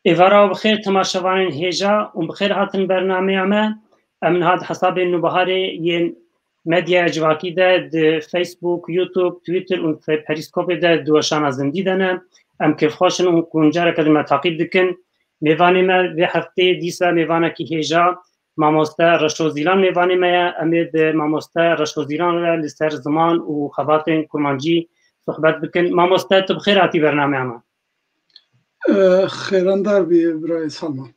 ایوارا بخیر تماشاوان هیجا و بخیر هاتن برنامه ما من هاد حساب نوبهاری ین مدیا جواکی ده فیسبوک یوتیوب تویتر و پریسکوپ ده دوشان ازم دیدنه ام کیف خوشن و کنجار کلمه تعقیب دکن میوانی ما به هفته دیسا میوانه کی هیجا ماموستا رشوزیلان میوانی ما امید ماموستا رشوزیلان را لسر زمان و خباتن کرمانجی صحبت بکن ماموستا تو بخیر هاتی برنامه ما خیراندار بی برای سلمان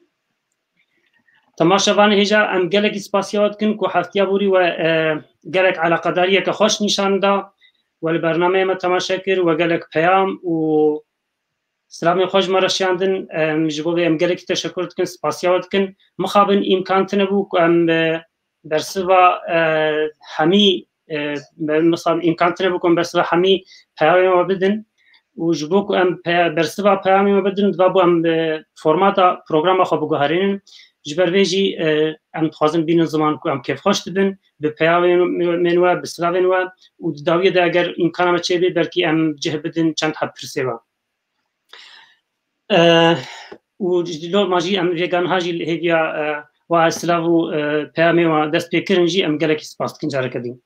تماشاوان هیجا ام گلک اسپاسیات کن که هفتیا بوری و گلک علاقه داریه که خوش نشان دا و برنامه ما تماشا کر و گلک پیام و سلام خوش مرشیاندن مجبور ام گلک تشکر کن اسپاسیات کن مخابن امکان تنبو ام برسوا همی مثلا امکان تنبو کن برسوا همی پیام ما بدن و جبوك ام برسبا پیامی ما بدن دبابو ام فرماتا پروگرام خو بگوهرین جبر ویجی ام تخوازم بین زمان کو ام کیف خوش دبن به پیامی منوا بسلاونوا و داویه ده اگر امکان ما چه بی بلکی ام جه بدن چند حب پرسیوا و جلو ماجی ام ویگان هاجی هدیا و اسلاو پیامی و دست پیکرنجی ام گلکی سپاس کنجاره کدیم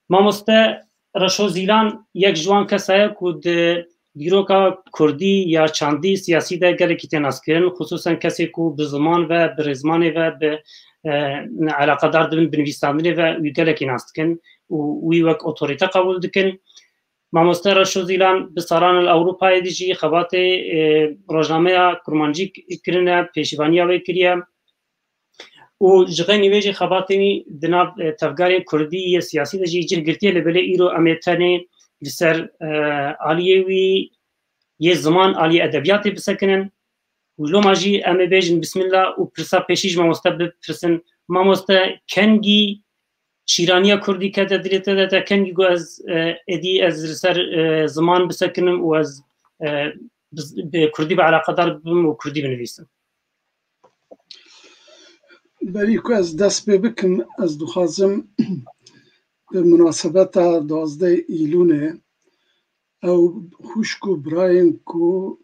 ما مسته رشوزیلان یک جوان کسایه کود دیروکا کردی یا چاندی سیاسی ده گلکی تناس کرن خصوصا کسی کو به زمان و به رزمانی و به علاقه دار دبن بنویساندنی و گلکی ناست کن و وی وک اتوریته قبول دکن ماموسته رشوزیلان به سالان الاوروپای دیجی خبات روزنامه کرمانجی کرنه پیشوانی وی کریه و جغنی ویجی خباتنی دناب تفگاری کردی سیاسی دجی جه گرتیه لبله ایرو امیتانی لسر عالیه وی یه زمان عالی ادبیاتی بسکنن و لو ماجی امی بیجن بسم الله و پرسا پیشیج ماموسته بپرسن ماموسته کنگی شیرانیا کردی که دلیته ده کنگی گو از ادی از سر زمان بسکنم و از کردی به علاقه دار بم و کردی بنویسم بری که از دست بکم از دخوازم به مناسبت 12 ایلونه او خوشکو براین کو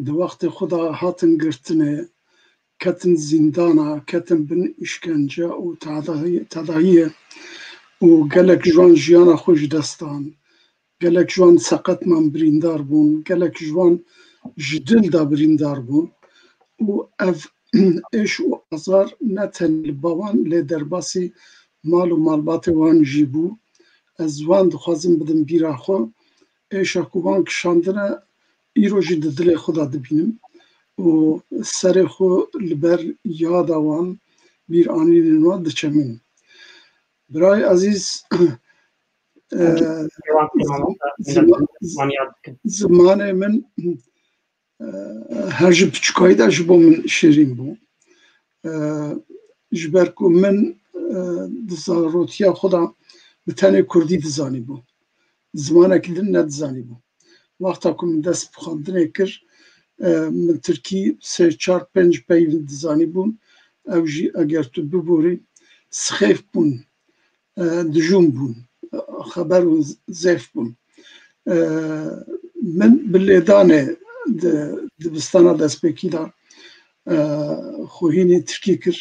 دو وقت خدا هاتن گرتنه کتن زندانا کتن بن اشکنجه و تداعیه و گلک جوان جیانا خوش دستان گلک جوان سقط من بریندار بون گلک جوان جدل دا بریندار بون و اف اش و ازار نتن لباوان لدرباسی مال و مالبات وان جیبو از وان دخوازم بدم بیرا خو ایشا کوبان کشاندنه ایرو جی دل خدا دبینم و سر خو لبر یاد وان بیر آنی نوا دچمین برای عزیز زمان من هرج بچکایی دا جبو من شیرین بو جبرکو من دزاروتیا خدا بتنه کردی دزانی بو زمانه کدن ندزانی بو وقتا که من دست بخواندنه کر من ترکی 3-4-5 پیوند دزانی بون او جی اگر تو ببوری سخیف بون دجوم بون خبر و زیف بون من باللیدانه دبستانا دست بکی دا خوهینی ترکی کر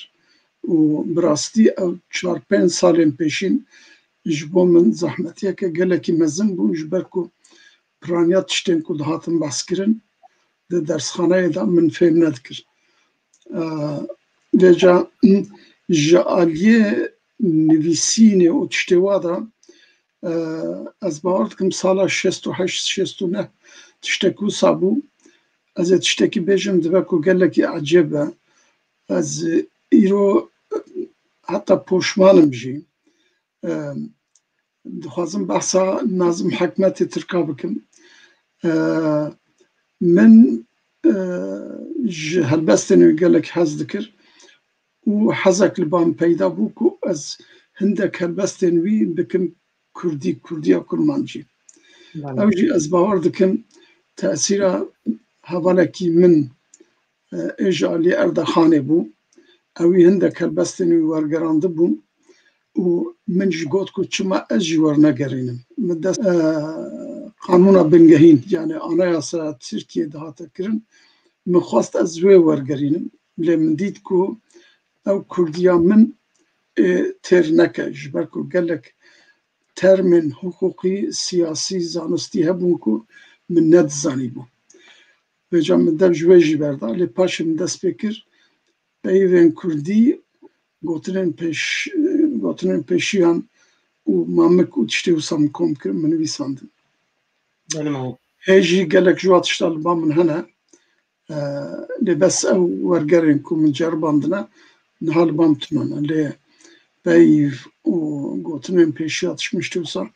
و براستی او 4-5 سالین پیشین جبو من زحمتیه که گلکی مزن بون جبرکو پرانیات تشتین که دهاتم بحث کرن ده درسخانه دا من فهم ندکر لجا جعالیه نویسینه و تشتیوا دا از باورد کم سالا 68-69 تشتکو سابو از تشتکی بیجم دبکو گلکی عجبه از ایرو حتی پوشمانم جی دخوازم بحثا نازم حکمت ترکا بکم من هلبستنی گلک حز دکر و حزک لبام پیدا بوکو از هندک هلبستنوی بکم کردی کرمانجی اوجی از باور دکم تأثیر هوالکی من اجالی اردخانه بو اوی هندک هلبستنوی ورگرانده بو و من جگوت کو چما اجی ورنگرینم قانونا بنگهین یعنی آنایاسا ترکیه دهاتا کرن مخواست از وی ورگرینم لی من دید کو او کردیا من تر نکه جبر کو گلک ترمن حقوقی سیاسی زانستی هبون کو من ند زانی بو بجا من دم جوی جبرده لی پاش من دست بکر بیوین کردی گوتنن پیشیان و مامک و تشتی و سام کم کرد من ویساندم هیجی گلک جوات شتال با من هنه لی بس او ورگرین کو من جرباندنه نهال بام تنانه لی بیو و گوتنن پیشیات شمشتی و سام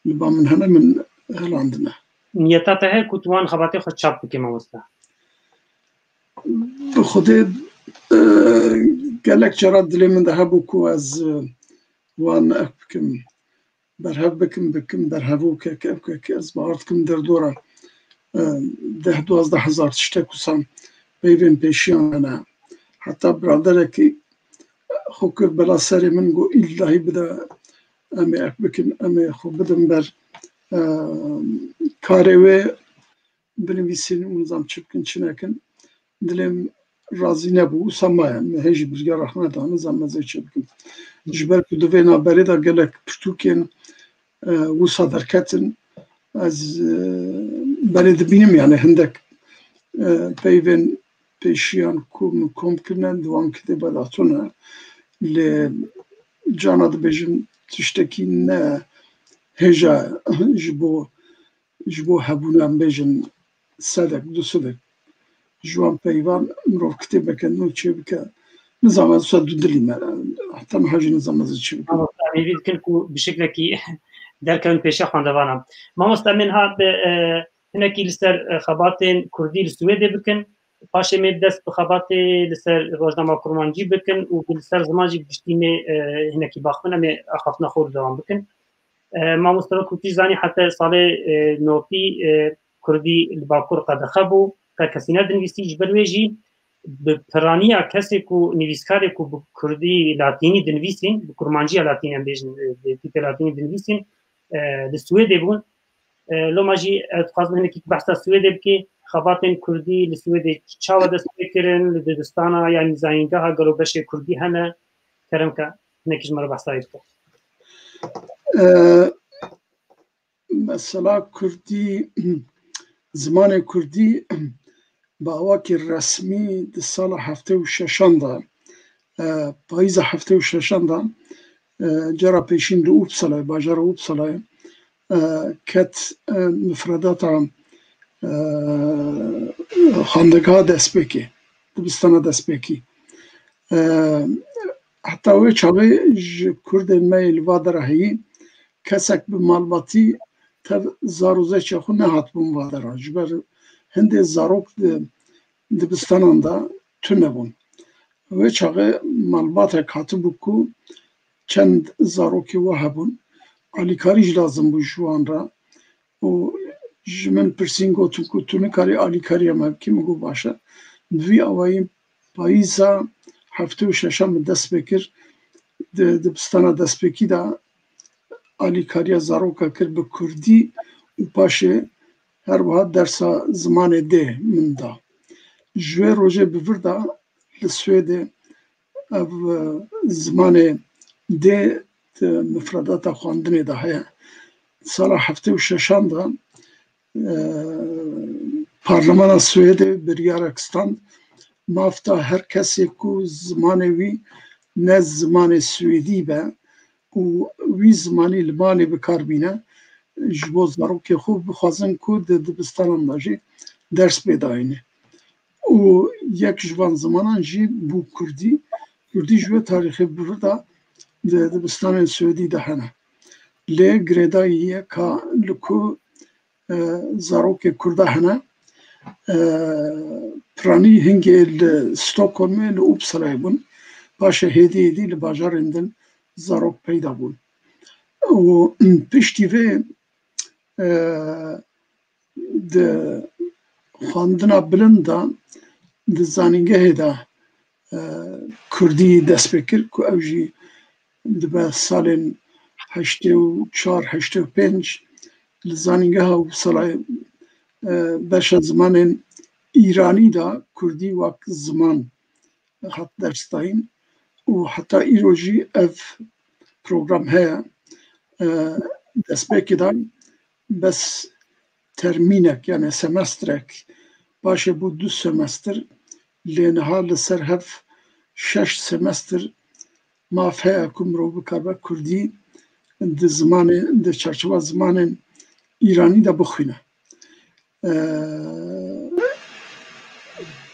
لی با من هنه من هلاندنه نیتا که کتوان خباتی خود چاپ بکی ماموستا بخوده گلک جرات دلی من ده هبو کو از وان اکم برهب بکم برهبو که از بارد کم در دوره 10-12 تشته کسان بیوین پیشیان انا حتی برادره که خوکر بلا سری من گو ایلهی بده امی اک بکن امی خو بدم بر کاروی بنویسین و نظام چپکن چنکن دلیم razı nebu samaya hej bizgar rahmet ana zamazı çepkim jber ku duvena bereda gelek Türkiye'nin bu sadarketin az bered binim yani hendek peyven peşiyan kum komkinen duan kide balatuna le canad bejim tişteki ne heja jbo habunan bejin sadek du sadek جوان پیوان مرو کتب کنن و چه بکه نظام از صد دلی حتی محاجی نظام از چه بکه. می‌بینید که بشکل کی در کن پیش خواندوانم. ما مستمن ها به هنگی لسر خباتین کردی لسوید بکن. پاشه می دست به خبات لسر روزنامه کرمانجی بکن و لسر زمانی بشتینه هنگی باخمن می خفنا خور دوام بکن. ما مستمن کتی زانی حتی سال نوتی کردی لباکور قد خبو. که کسی ندنویسی جبرویجی به پرانیا کسی کو نویسکاری کو کردی لاتینی دنویسین به کرمانجی لاتینی هم بیشتر تیپ لاتینی دنویسین لسوئدی بون لو ماجی خواست منه که بحث سوئدی بکی خباتن کردی لسوئدی چاو دست بکرن لدستانا یعنی زاینگاه گلو بشه کردی هنه کرم که نکیش مرا بحثایی بکن مثلا کردی زمان کردی با واقع رسمی در سال 76 دا پاییز 76 دا جرا پیشین دو اوبسالای باجار اوبسالای کت مفردات خواندگاه دست بکی دبستان دست بکی حتی وی چاوی کرد میل وادر هایی کسک به مالباتی تر زاروزه چه خو نهات بون وادر جبر هنده زاروک دبستانان دا تونه بون و چاقه مالبات کاتب بکو چند زاروکی و هبون آلیکاریج لازم بو جوان را و جمن پرسین گوتو که تونه کاری آلیکاری هم هبکی مگو باشه دوی آوائی پاییزا 76 دست بکر دبستان دست بکی دا آلیکاری زاروکا کر به کردی و پاشه هر وقت درس زمان ده من دا جوی روزه بورده لسویده او زمان ده مفردات خواندنی ده هیا سال 76 دا پارلمان سویده بریارکستان مافتا هر کسی کو زمانی وی نه زمان سویدی به و وی زمانی لبانی بکار بینه جبو زاروکی خوب بخوازن که دبستان داجی درس بداینه و یک جوان زمانان جی بو کردی جوه تاریخی برده دبستان سویدی ده هنه لی گریداییه که لکو زاروکی کرده هنه پرانی هنگی ستوکولمه لوبسلای بون باشه هدیه لباجارندن زاروک پیدا بون و پشتی و د خواندنا بلندا د زانینگه دا کردی دست بکر که اوجی دبا سالن 84-85 لزانینگه ها و سالای بشه زمان İranî da Kurdî wek ziman hat dersdayîn û heta îro jî ev program heye destpêkê dan bes termînek yani semestrek paşê bû 2 semestr lê niha li ser hev 6 semestr mav heye ku mirov bikare Kurdî di zimanê di çerçeva zimanên İranî de bixwîne.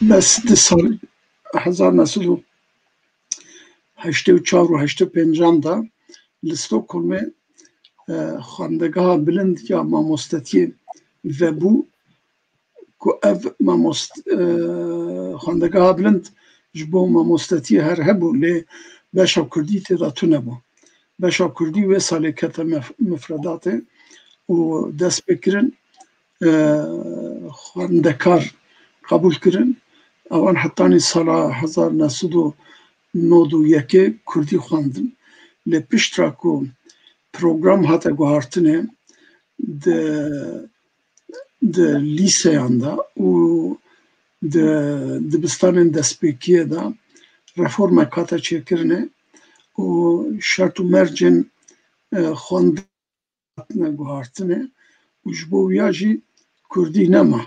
Bes di sal 1984 û 85 da li Stockholmê xwendegeha bilind ya mamostetiyê vebû ku ev xwendegeha bilind ji bo mamostetiyê her hebû lê beşa Kurdî têda tune bû. Beşa Kurdî wê salê kete mifredatê û dest pê kirin xwendekar qebûl kirin. Ewan hetanî sala 1991 Kurdî xwendin. Lê piştre ku program hate guhartinê di lîseyan da û di dibistanên destpêkiyê de reformek hate çêkirinê û şert û mercên xwendin hatine guhartinê û ji bo wiya jî Kurdî nema.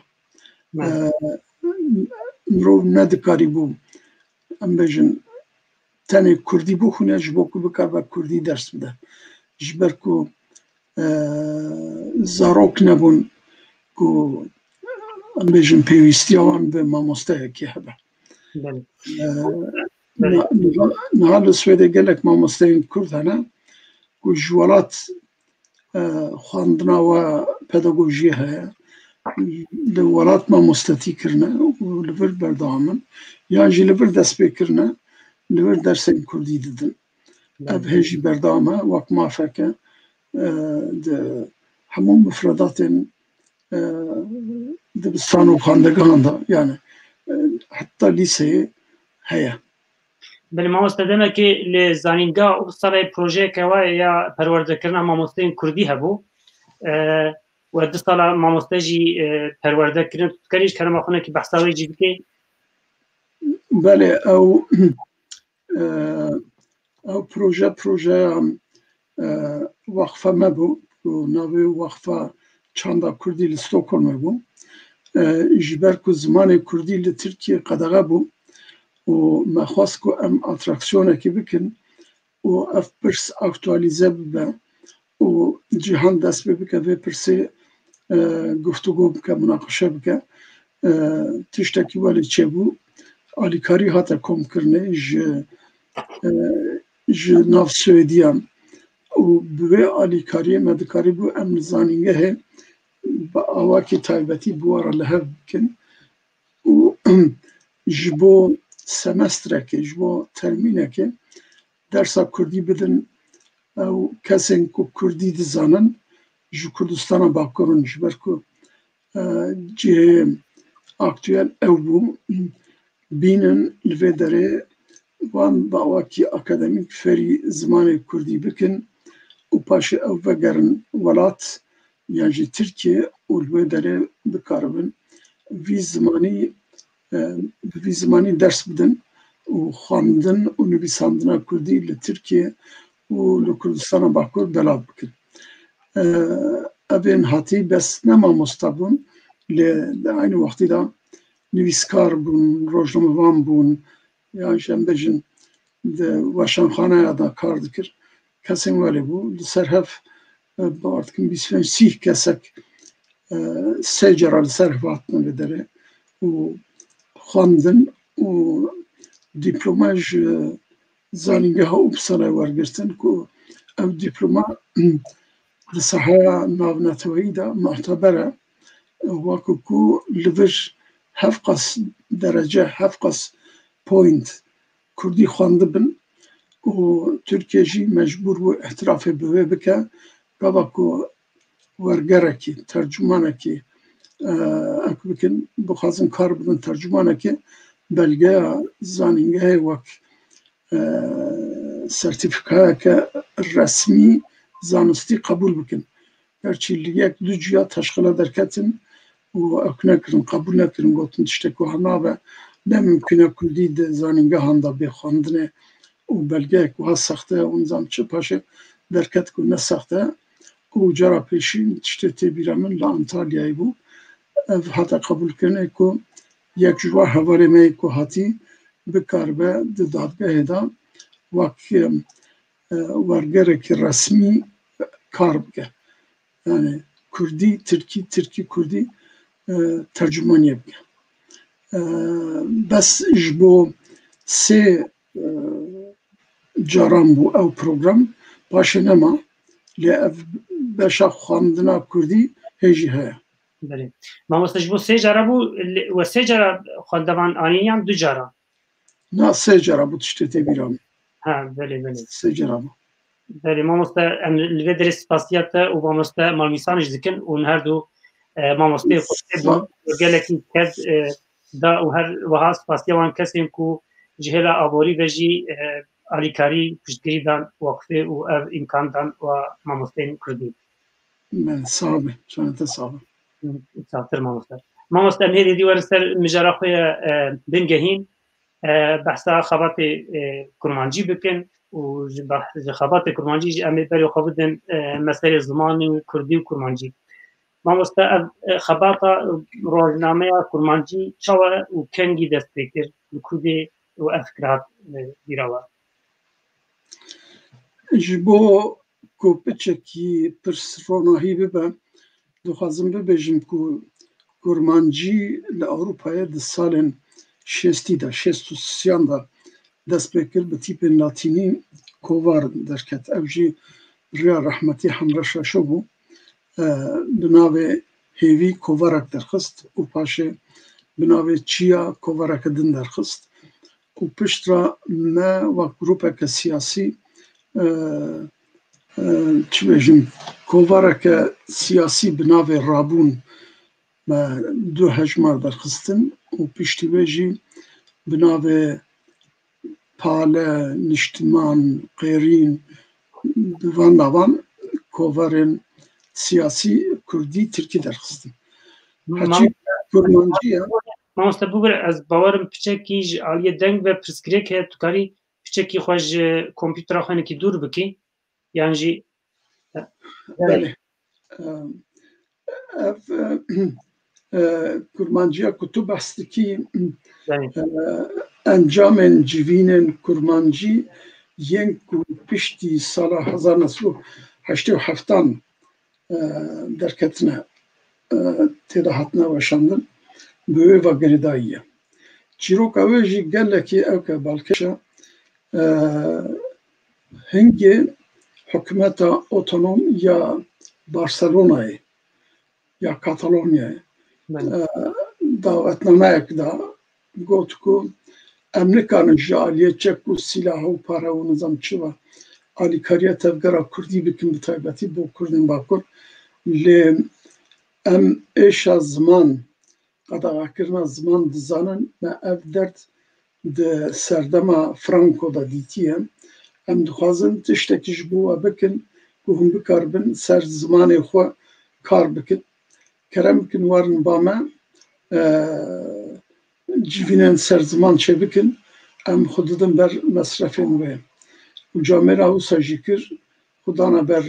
Mirov nedikarîbû em bêjin tenê Kurdî bixwîne ji bo ku bikeve Kurdî ders bide. Ji ber ku zarok nebûn ku em bêjin pêwîstiya wan bi mamosteyekê hebe. Niha li Swêdê gelek mamosteyên Kurd hene ku ji welat xwendina we pedagojiyê heye li welat mamostetî kirine û li vir berdamin yan jî li vir destpêkirine li vir dersên Kurdî didin. Ev hê jî berdam e wek mafeke di hemû mifredatên dibistan û xwendegehan da yani heta lîseyê heye. Belê mamoste demekê li zanîngeha Upsalê projeyeke we ya perwerdekirina mamosteyên Kurdî hebû we di sala mamoste jî perwerde kirin. Tu dikarî ji kerema xwe nekî behsa wê jî bikî? Belê ew projeya wexfe me bû ku navê wexfa Çanda Kurdî li Stockholmê bû. Ji ber ku zimanê Kurdî li Tirkiye qedexe bû û me xwast ku em atraksiyonekê bikin û ev pirs aktualîze bibe û cîhan dest pê bike vê pirsê guftugû bike, münaqeşe bike. Tiştekî welê çêbû alîkarî hate komkirinê ji nav Swêdiyan û bi vê alîkariyê me dikarîbû em li zanîngehê bi awakê taybetî bi were li hev bikin û ji bo semestrekê ji bo termînekê dersa Kurdî bidin ew kesên ku Kurdî dizanin ji Kurdistana Bakurun ji ber ku cihê aktûel ew bû bînin li vê derê wan bi awakî akademîk ferî zimanê Kurdî bikin û paşê ew vegerin welat yan jî Tirkiye û li vê derê bikaribin vî zimanî ders bidin û xwendin û nivîsandina Kurdî li Tirkiye û li Kurdistana Bakur belav bikin. Evên hatî bes ne mamosta bûn lê di aynî wextî de nivîskar bûn, rojnamevan bûn yan jî em bêjin di weşanxaneya da kar dikir. Kesên welê bû li ser hev bawer dikim 25-30 kesek sê cara li ser hev hatine vê derê û xwendin û dîploma ji zanîngeha Upsalê wergirtin ku ew dîploma di sahaya navneteweyî de muteber e wekî ku li vir hev qas derece, hev qas point Kurdî xwendibin û Tirkiye jî mecbûr bû ihtirafê bi wê bike gava ku wergerekî, tercûmanekî ew bikin bixwazin kar bidin tercûmanekê belgeya zanîngehê wek sertîfikayeke resmî zanistî qebûl bikin. Gerçî li yek du ciya teşxile derketin و اکنکرن قبول نکرن گوتن تشتکو هنابه نممکنه کردی ده زانینگه هنده بخواندنه و بلگه که ها سخته اونزام چه پاشه درکت که نسخته و جرا پیشین تشتی بیرامن لانتالیایی بود حتی قبول کنه که یک جوا هواره می که هاتی بکار به دادگاه دا وکی ورگره که رسمی کار بگه yani Kürdi, Türki Kürdi tercümanı bige. Bes ji bo sê caran bû ew program paşê nema lê ev beşa xwandina Kurdî hêjî heye. Belê. Mamoste ji bo sê cara bû we sê cara xwendevan anîn yan du cara? Na sê cara bû tiştê tê bîra min. Ha, belê belê. Sê cara bû. Belê mamoste em li vê derê spasiyat te û mamoste malmîsan jî dikin û her du mamosteyê xwe bûn gelekî kez da û her wiha spasiya wan kesên ku ji hêla aborî ve jî alîkarî piştgirî dan waqfê û ev îmkan dan wa mamosteyên Kurdî. Ben sağ ol. Şöyle de sağ ol. Sağtır mamoste. Mamoste em hêdî dîwar ser mijara xwe ye bingehîn behsa xebatê kurmancî bikin û ji xebatê kurmancî jî em ê berê xwe bidin meselê zimanî û Kurdî û kurmancî. Mamoste ev xebata rojnameya kurmancî çawa û kengî dest pê kir li Kurdê û ev fikir hat bîra we. Ji bo ku piçekî pirs ronahî bibe dixwazim bibêjim ku kurmancî li Ewropayê di salên şêstî de şêst û sîyan de dest pê kir bi tîpên latînî kovar derket. Ev jî rêya rehmetî Hemreşa şo bû bi navê hêvî kovarak derxist û paşê bi navê çiya kovareke din derxist û piştra me wek grûpeke siyasî çi bêjim kovareke siyasî bi navê Rabûn me du hejmar derxistin û piştî wê jî bi navê Pale, Niştiman, Qêrîn bi van navan kovarên siyasî Kurdî Tirkî derxistin. Herçî kurmancî ye Mamoste bû ez bawerim piçekî ji aliyê deng ve pirsgirêk heye tu karî piçekî xwe ji kompîtera xwe nekî dûr bikî yan jî belê ev kurmanciya ku tu behs dikî encamên civînên kurmancî yên ku piştî sala 1987 derketine têda hatine weşandin bi wê vegirêdayî ye. Çîroka wê jî gelekî ewke balkêş e hingê hikûmeta otonom ya Barcelonayê ya Katalonyayê davetnameyek da got ku em nikarin ji aliyê çek û sîlah û pare û nizam çi ve alîkariya tevgera Kurdî bikin bi taybetî bo Kurdên Bakur lê em êşa ziman qedexekirina ziman dizanin me ev derd di serdema Franco da dîtiye em dixwazin tiştekî ji bo we bikin ku hûn bikarbin ser zimanê xwe kar bikin kerem bikin warin ba me civînên ser ziman çêbikin em xwe didin ber mesrefên wê û camêra wisa jî kir xwe dana ber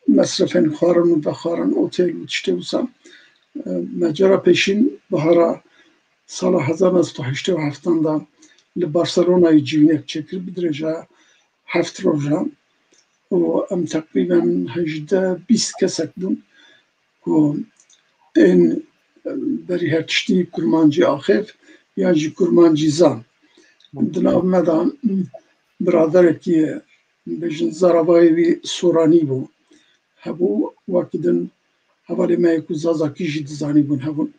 mesrefên xwarin û vexwarin otêl û tiştê wisa me cara pêşîn bihara sala 1987 da li Barcelonayê civînek çêkir bi dirêja heft rojan û em teqrîben 18-20 kesek bûn ku ên berî her tiştî kurmancî axêv yan jî kurmancî zan. Di nav me de biraderekî ye bêjin zerabayê wî soranî bû hebû wekî din hevalê me yê ku zazakî jî dizanî bûn hebûn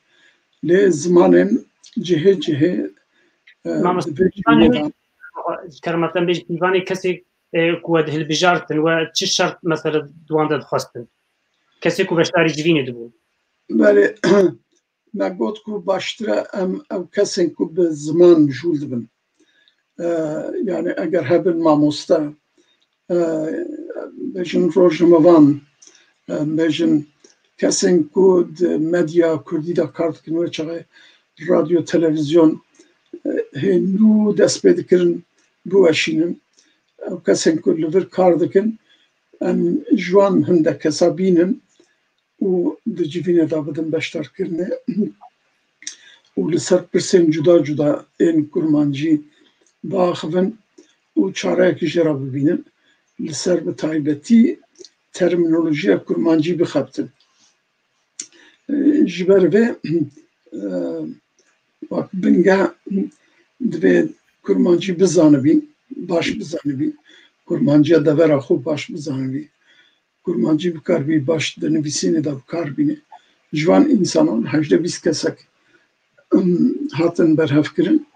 lê zimanên cihê cihê kermeten bêj pîvanê kesê ku we dihilbijartin we çi şert mesela wan de dixwestin kesê ku beşdarî civînê dibûn. Belê me got ku baştir e em ew kesên ku bi ziman mijûl dibin yani eger hebin mamoste bêjin rojnamevan bêjin کسین کو مدیا کردی دا کار دکن و چاقه رادیو تلویزیون هنو دست پیدا کرن بو اشینن او کسین کو لور کار دکن ام جوان هنده کسا بینن و ده جیوینه دا بدن بشتر کرنه و لسر پرسین جدا جدا این کرمانجی باخفن و چاره اکی جرا ببینن لسر به تایبتی terminoloji kurmancı bir kaptın. Jiber ve bak binga dve kurmancı bir zanıbi, baş bir zanıbi, kurmancıya da vera xo baş bir zanıbi, kurmancı bir karbi baş denvisini da bir karbini. Jvan insanın hajde biz kesek hatın berhefkirin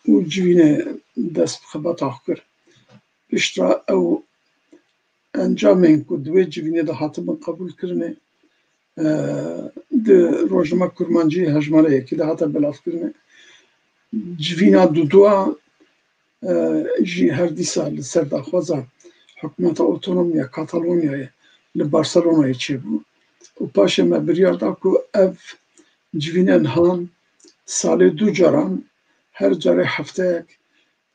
u civine dest xabat ahkir. Piştra ev انجامین کو دوی جوینه ده حاتم قبول کرنه ده روزنامه کرمانجی هجماره کی ده حاتم بلاف کرنه جوینا دودوا جی هر دیسا لسر داخوازا حکومت اوتونومیا کاتالونیا لبارسلونا چه بو و پاشه ما بریار دا کو اف جوینن هان سال دو جاران هر جاره هفته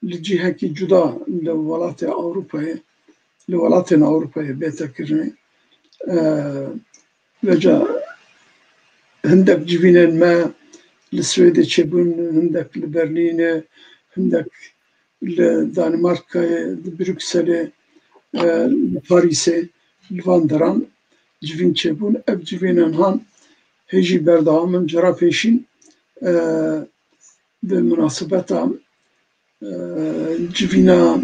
لجیه کی جدا لولات اوروپای لولاتنا أوروبية بيتا كرني وجا هندك جبينين ما للسويد تشيبون هندك لبرلين هندك لدنماركا بروكسل لباريس لفاندران جبين تشيبون أب جبينين هان هيجي بردامن جرا بيشين بمناسبة جبينا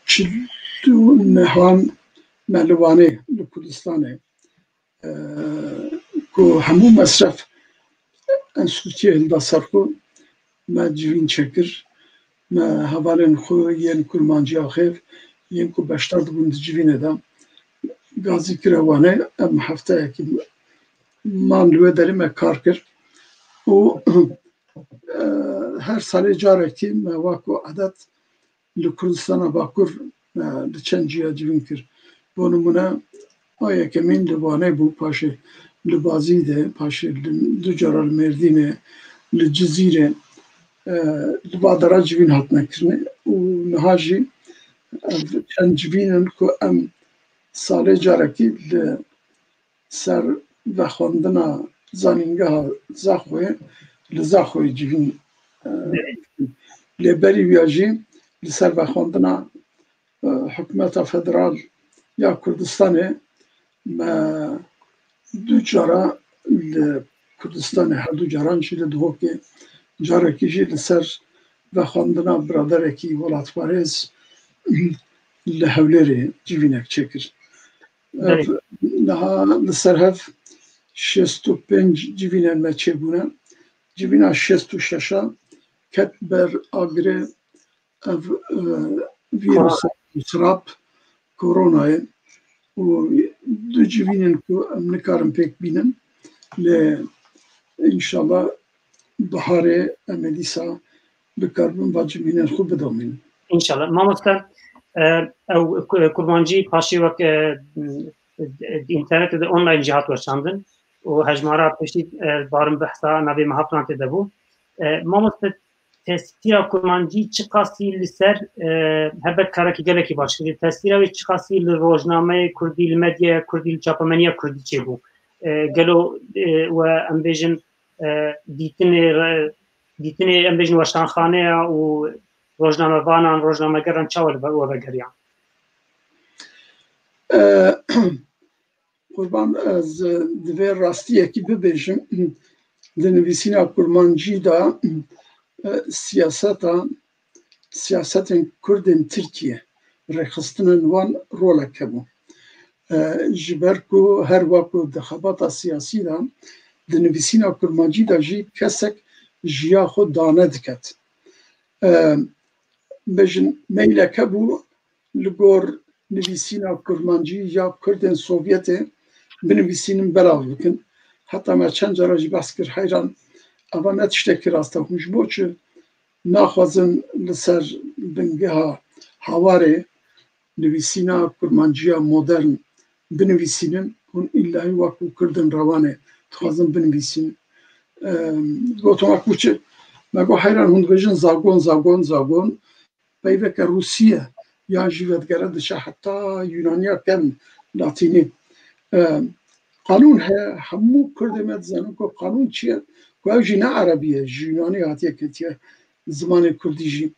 چلو نهان ملوانه لکردستانه که همو مصرف انسکوتیه هلدا سرکو ما جوین چکر ما حوالن خو ین کرمانجی آخیف ین که بشتر دبوند جوینه دام گازی کروانه ام هفته اکی من لوه داریم کار کرد و her sale careki me wako adet li Kurdistana Bakur li çend ciya civîn kir. Bo numune aya kemîn li Wanê bû paşê li Bazî de paşê li du cara li Mêrdînê li Cizîrê li Badara civîn hatine kirinê û niha jî çend civînin ku em salê carekî li ser vexwendina zanîngeha Zaxoyê li Zaxoyê civîn لبری ویاجی لسر بخواندنا حکومت فدرال یا کردستانه ما دو جارا کردستانه هر دو جاران شده دو که جارا کیجی لسر بخواندنا برادرکی ولات پارێز li Hewlêrê civînek çêkir. Niha li ser hev 65 civînên me çêbûne. Civîna 66 ket ber agirê ev vîrusa sirap koronayê û du civînên ku em nikarin pêk bînin lê înşallah biharê em ê dîsa bikarbin va civînên xwe bidomînin. İnşallah. Mamoste ew kurmancî paşê wek internetê de online cihat weşandin û hejmara piştî barin behsa navê me haftan tê de bû. Mamoste testîra kurmancî çi qasî li ser hebet karekî gelekî baş kirî. Testîra wê çi qasî li rojnameyê Kurdî, li medyaya Kurdî, li çapemeniya Kurdî çêbû. Gelo we em bêjin dîtinê em bêjin weşanxaneya û rojnamevanan, rojnamegeran çawa li we vegeriyan. Qurban ez divê rastiyekî bibêjim di nivîsîna kurmancî da siyasetên Kurdên Tirkiye rêxistinên wan rolek hebû. Ji ber ku her wek di xebata siyasî de di nivîsîna kurmancî de jî kesek jiya xwe dane diket. Bêjin meylek hebû li gor nivîsîna kurmancî ya Kurdên Sovyetê binivîsînin belav bikin. Heta me çend cara jî behs kir heyran eva ne tiştekî rast e hûn ji bo çi naxwazin li ser bingeha hawarê nivîsîna kurmanciya modern بنویسینن اون illahî وەکو کردن ڕەوانێ دixwazin binivîsîn gotim wekû çi me got heyran hûn dibêjin zagon peyveke Rûsî yan jî vedgere diçe heta Yûnaniya kem Latînî qanûn heye hemû Kurdê me dizanin ku qanûn çi ye ku ew jî ne Erebî ye ji Yûnanî hatiye ketiye zimanê Kurdî jî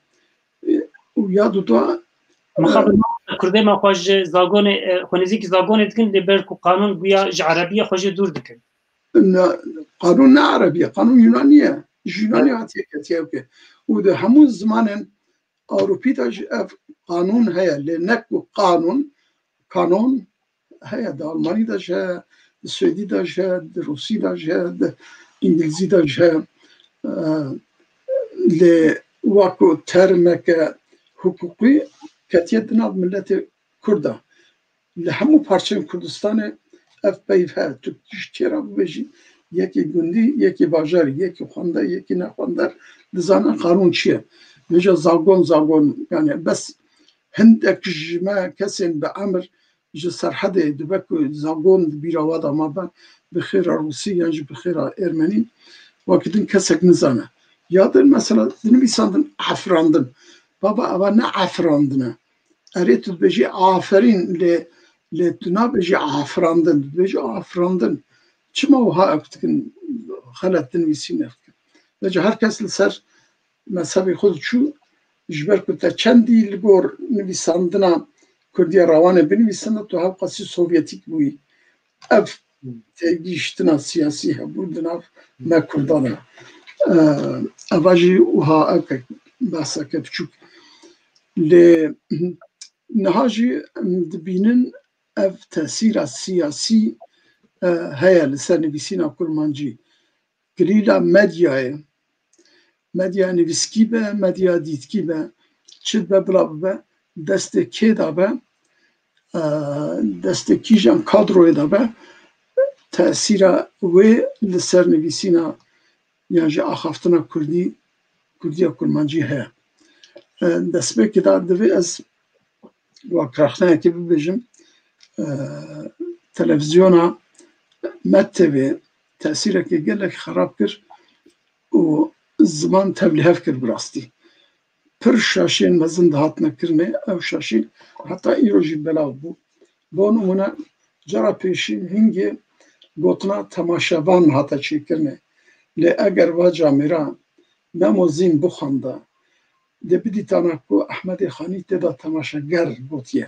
û ya duda Kurdê me xwe ji zagonê xwe nêzîkî zagonê dikin lêber ku qanûn guya ji Erebiyê xwe jê dûr dikin qanûn ne Erebî ye qanûn Yûnanî ye ji Yûnanî hatiye ketiye ew û di hemû zimanên Awropî de jî ev qanûn heye lê ne ku kanon heye di Almanî de jî heye di Swêdî de jî heye di Rûsî de jî heye di İngilîzî de jî heye lê wekû termeke hukûkî ketiye di nav milletê Kurd de li hemû parçeyên Kurdistanê ev peyv heye tu çêra bibêjî yekê gundî yekê bajarî yekê xwendar yekê nexwendar dizanin qanûn çi ye bêje zagon yani bes hindek ji me kesên bi emir ji serhedê dibe ku zagon di bîra we de ma be bi xêra Rûsî yan jî bi xêra Ermenî wekî din kesek nizane ya din mesela dinivîsandin efrandin baba eva ne efrandin e erê tu dibêjî aferîn lê tu nabêjî efrandin dibêjî efrandin çima wiha ev dikin xelet dinivîsîn ev dikin bêje her kes li ser mezhebê xwe diçû ji ber ku te çendî li gor nivîsandina Kurdiya rawanê binivîsine tu hev qasî Sovyetîk bûyî ev têgîştina siyasî hebû di nav me Kurdan e eva jî wiha ew behseke biçûk lê niha jî em dibînin ev tesîra siyasî heye li ser nivîsîna kurmancî kilîla medyayê medya nivîskî be medya dîtkî be çi be bila bibe destê kê de be destê kîjan kadroyê de be tesîra wê li ser nivîsîna yan jî axaftina Kurdiya kurmancî heye destpêkê de divê ez wakraxneyekê bibêjim televizyona MedTV tesîrekê gelek xerab kir û ziman tevlîhev kir bi rastî pir şaşên mezin dihatine kirinê ew şaşî heta îro jî belav bû bo nimûne cara pêşî hingê gotina temaşevan hate çêkirinê lê eger vaca mêra nemozîn bixwanda dê bidîtana ku Ehmedê Xanî tê de temaşeger gotiye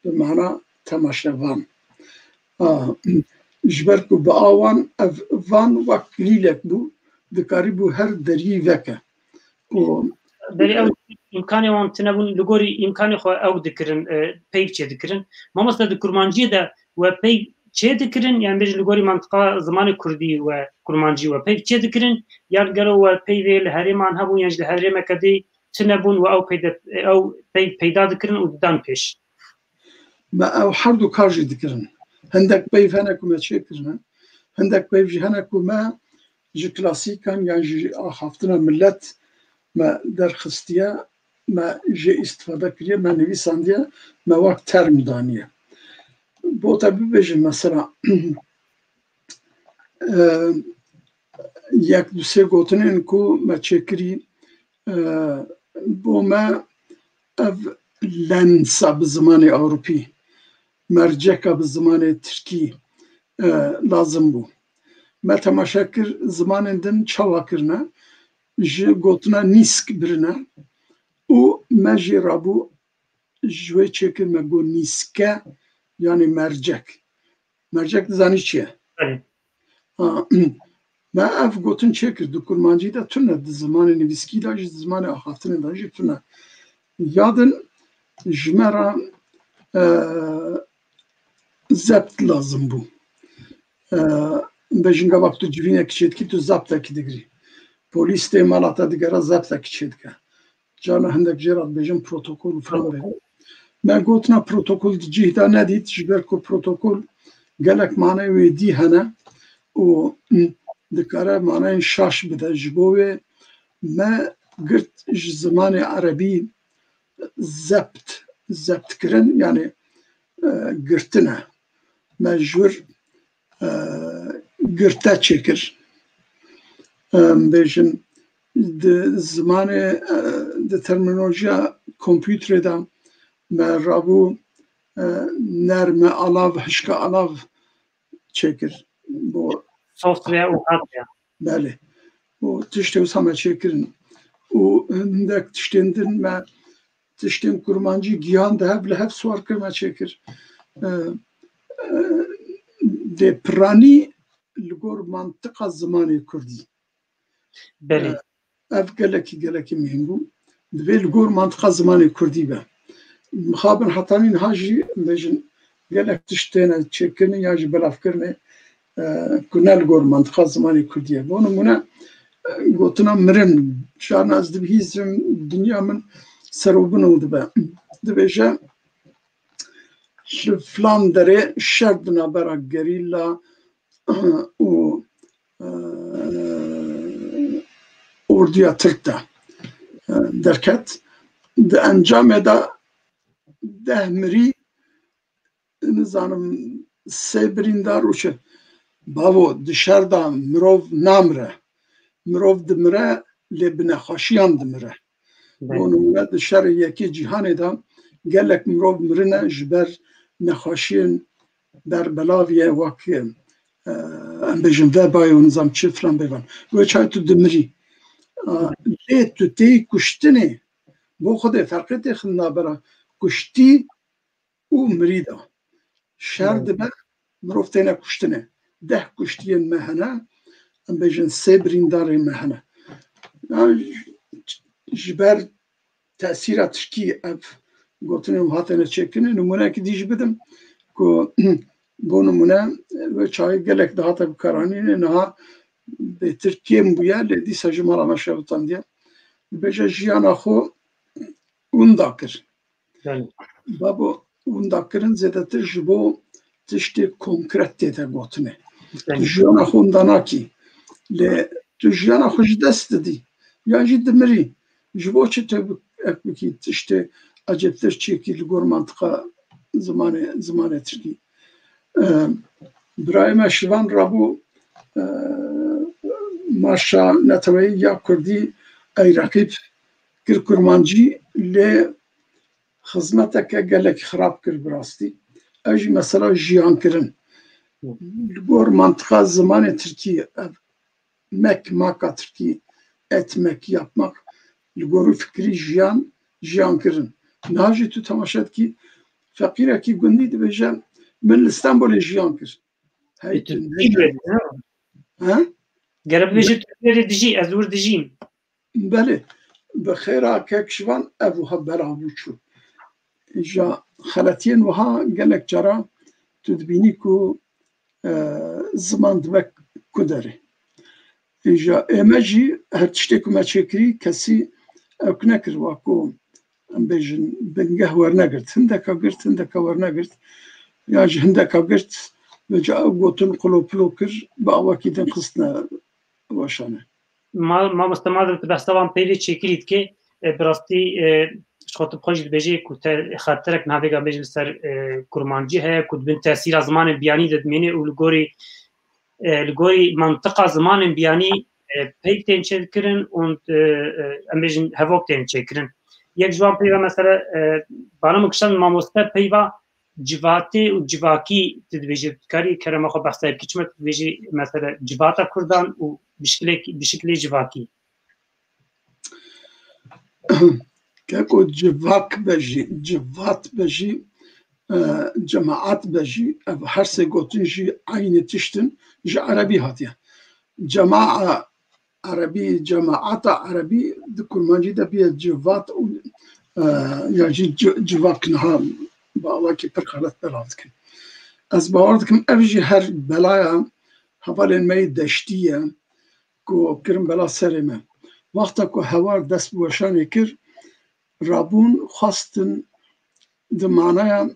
bi mena temaşevan ji ber ku bi awan ev van wek lîlek bû dikarî bû her deriyî veke berê ew îmkanê wan tune bûn li gorî îmkanê xwe ew dikirin peyv çê dikirin mamoste di kurmanciyê de we peyv çê dikirin yan bêje li gorî mantiqa zimanê Kurdî we kurmancî we peyv çê dikirin yan gelo we peyvê li herêman hebûn yan ji li herêmeke dî tune bûn û ew peyv peyda dikirin û didan pêş me ew her du kar jî dikirin hindek peyv hene ku me çêkirine hindek peyv jî hene ku me ji klasîkan yan ji axaftina millet me derxistiye me jê îstîfade kiriye me nivîsandiye me wek term daniye bo te bibêjim mesela yek du sê gotinên ku me çêkirî bo me ev lensa bi zimanê Awropî merceka bi zimanê Tirkî lazim bû me temaşe kir zimanên din çawa kirine ji gotina nîsk birine û me jî rabû ji wê çêkir me got nîske yanî mercek dizanî çi ye me ev gotin çêkir di kurmancî de tune di zimanê nivîskî de ji zimanê axaftinê de jî tune ya din ji me re zebt lazim bû bêjin gavak tu civînekî çêdikî tu zebtekî digirî polîs tê mala te digere zebtekî çê dike cana hindek jêra dibêjin protokol û filan be me gotina protokol di cih de nedît ji ber ku protokol gelek maneyê wê dî hene û dikare maneyên şaş bide ji bo wê me girt ji zimanê Erebî zebtkirin yani girtin e mecbur girte çekir. Bejin de zamanı de terminolojiya kompütrede me rabu nerme alav, hışka alav çekir. Bu software u hardware. Beli. Bu tişte usama çekirin. O hindek tiştendin me tişten kurmancı giyan da hep suar kırma çekir. De prani ligor mantıqa zamanı kurdi. Beli. Ev geleki mühim bu. Ve ligor mantıqa zamanı kurdi be. Mixabin hatanin hacı bejin gelek tiştene çekirin ya ji belafkirne kunel ligor mantıqa zamanı kurdiye. Bunu buna gotuna mirin şarna az dibihizm dünya min serobun oldu be. Dibeje falan dere şer bina gerilla o orduya Türk'te derket de encam eda dehmiri nizanım sebrindar uçu bavo dışarıda mirov namre mirov dimre lebine haşiyan dimre onun dışarı yeki cihan eda gelek mirov mirine jber nexaşiyen der belaviye vakı em bejin ve bayo nizam çi falan bevan ve çay tu dimri le tu tey kuştine bu xude farkı te xinna bera kuşti u mirida şer dibe mirov teyne kuştine deh kuştiyen mehene em bejin sebrindar mehene jber tesira tişkî ev gotine hatene çekine numune ki dij bidim ku bu numune ve çay gelek daha tabi karanine naha be Türkiye bu ya le di sajmara meşavutan diye beje jiyana xo undakir babo undakirin zedetir jibo tişte konkret tete gotine jiyana xo undanaki le tu jiyana xo dest dedi ya jiddimri jibo çi tabi ekbiki tişte acettir çekil gor mantıqa zamanı Türkiye Brahim Şivan Rabu Maşa Netawayî ya Kurdî ey rakip kir kurmancî lê xizmeteke gelek xirab kir bi rastî ew jî mesela jiyankirin li gor mantıqa zamanê Tirkiye ev mek maka Tirkiye etmek yapmak li gorî fikrî jiyankirin nacî tu temaşa dikî feqîrekî gundî dibêje min li Stenbolê jiyan kir Gerek bêje Türkiye'de dijî ez wir dijîm Belê bi xêra kekşivan ev wiha beravbû çû ja xeletiyên wiha gelek cara tu dibînî ku ziman dibe ku derê ja ême jî her tiştê ku me çêkirî kesî ew nekir wa ku em bêjin bingeh wernegirt hindeka girt hindeka wernegirt ya ji hindeka girt ve ca ew gotin qulopilo kir bi awakî din xistine weşane mamoste madem tu behsavan peyvê çêkirît ke bi rastî xwe xwe jî dibêje ku te xatirek navêga bêjin ser kurmancî heye ku dibin tesîra zimanên biyanî de dimêne û li gorî mantıqa zimanên biyanî peyv tên çêkirin û em bêjin hevok tên çêkirin yek ji wan peyva mesela bana mı kişan mamoste peyva civatê û civakî tu dibêje karî kerema xwe behsa bikî çima tu dibêjî mesela civata Kurdan û bişiklê civakî Keko civak bejî civat bejî cemaat bejî ev her sê gotin jî aynı tiştin ji Erebî hatiye cema'a Erebî cemaata Erebî di kurmancî de biye civat û ya jî civak niha bawakî pir xelet belav dikin ez bawer dikim ev jî her belaya hevalên me yê deştî ye ku kirin bela serê me waxta ku hewar dest bi weşanê kir rabûn xwastin di manaya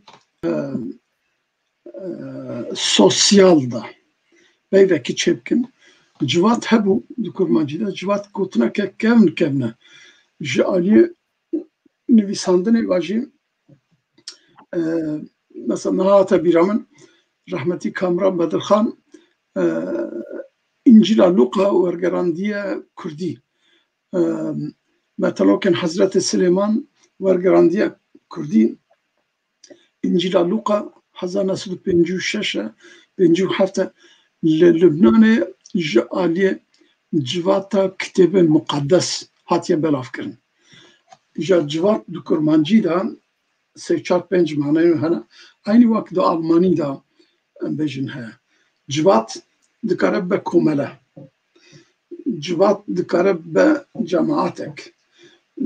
sosyal da peyvekî çê bikin civat hebû di kurmancî de civat gotineke kevne ji aliyê nivîsandinê ve jî mesela niha hate bîra min rahmetli Kamran Bedirxan İncil'a Luqa wergerandiye Kurdî. Metalokên Hazreti Süleyman wergerandiye Kurdî. İncil'a Luqa 1956 57 li Lübnanê ji aliyê civata kitêbên muqeddes hatiye belavkirin. Ja civat di Kurmancî de 3-4-5 manayê hene. Aynı wek di Almanî de em bêjin heye. Civat dikare be komele. Civat dikare be cemaatek.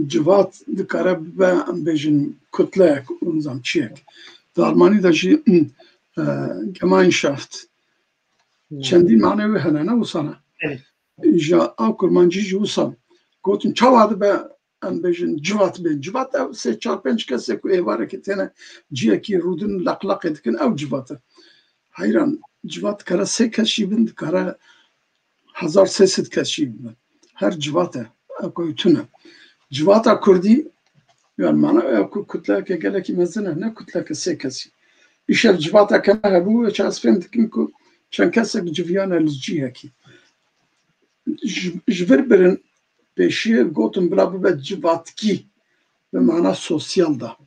Civat dikare be em bêjin kutleyek û nizam çiyek. Di Almanî de jî Gemeinschaft çendîn manewê hene ne wisa ne? Ja a Kurmancî jî wisa gotin çawa dibe em bêjin civat bên. Civat ev 3-4-5 kesek ku êvarekê têne ciyekî rûdin leqleqê dikin ew civat e. Heyran civat dikare 3 kes jî bin dikare 1300 kes jî bin. Her civat e. Ew ku tune. Civata Kurdî yani mana ew ku kutleyekê gelekî mezin e ne kutleyeke 3 kesî. İşev civateke me hebû eçi ez fêm dikim ku çend kesek civiyane li ciyekî. Ji vir birin pêşiye gotin bila bibe civatkî bi mana sosyal da.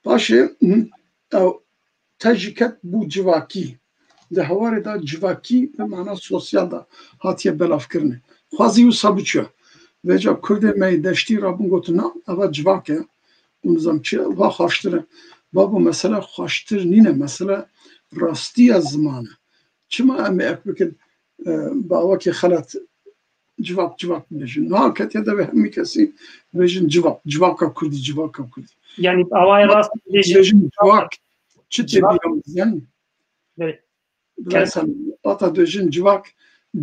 Paşê ew te jî ket bû civakî. Di hewarê da civakî bi mana sosyal da hatiye belavkirinê. Xwazî wisa biçûye. Vêca Kurdê me deştî rabûn gotin na eva civak e û nizam çi va xweştir e. Babo mesele xweştir nîne mesele rastiya ziman e. Çima em ê ev bikin bawekî xelet civak civak bêjin. Niha ketiye de ve hemî kesî bêjin civak. Civaka Kurdî, civaka Kurdî. Yani avay rast bêjin civak çi tê bîra min yani? Sen ata dêjin civak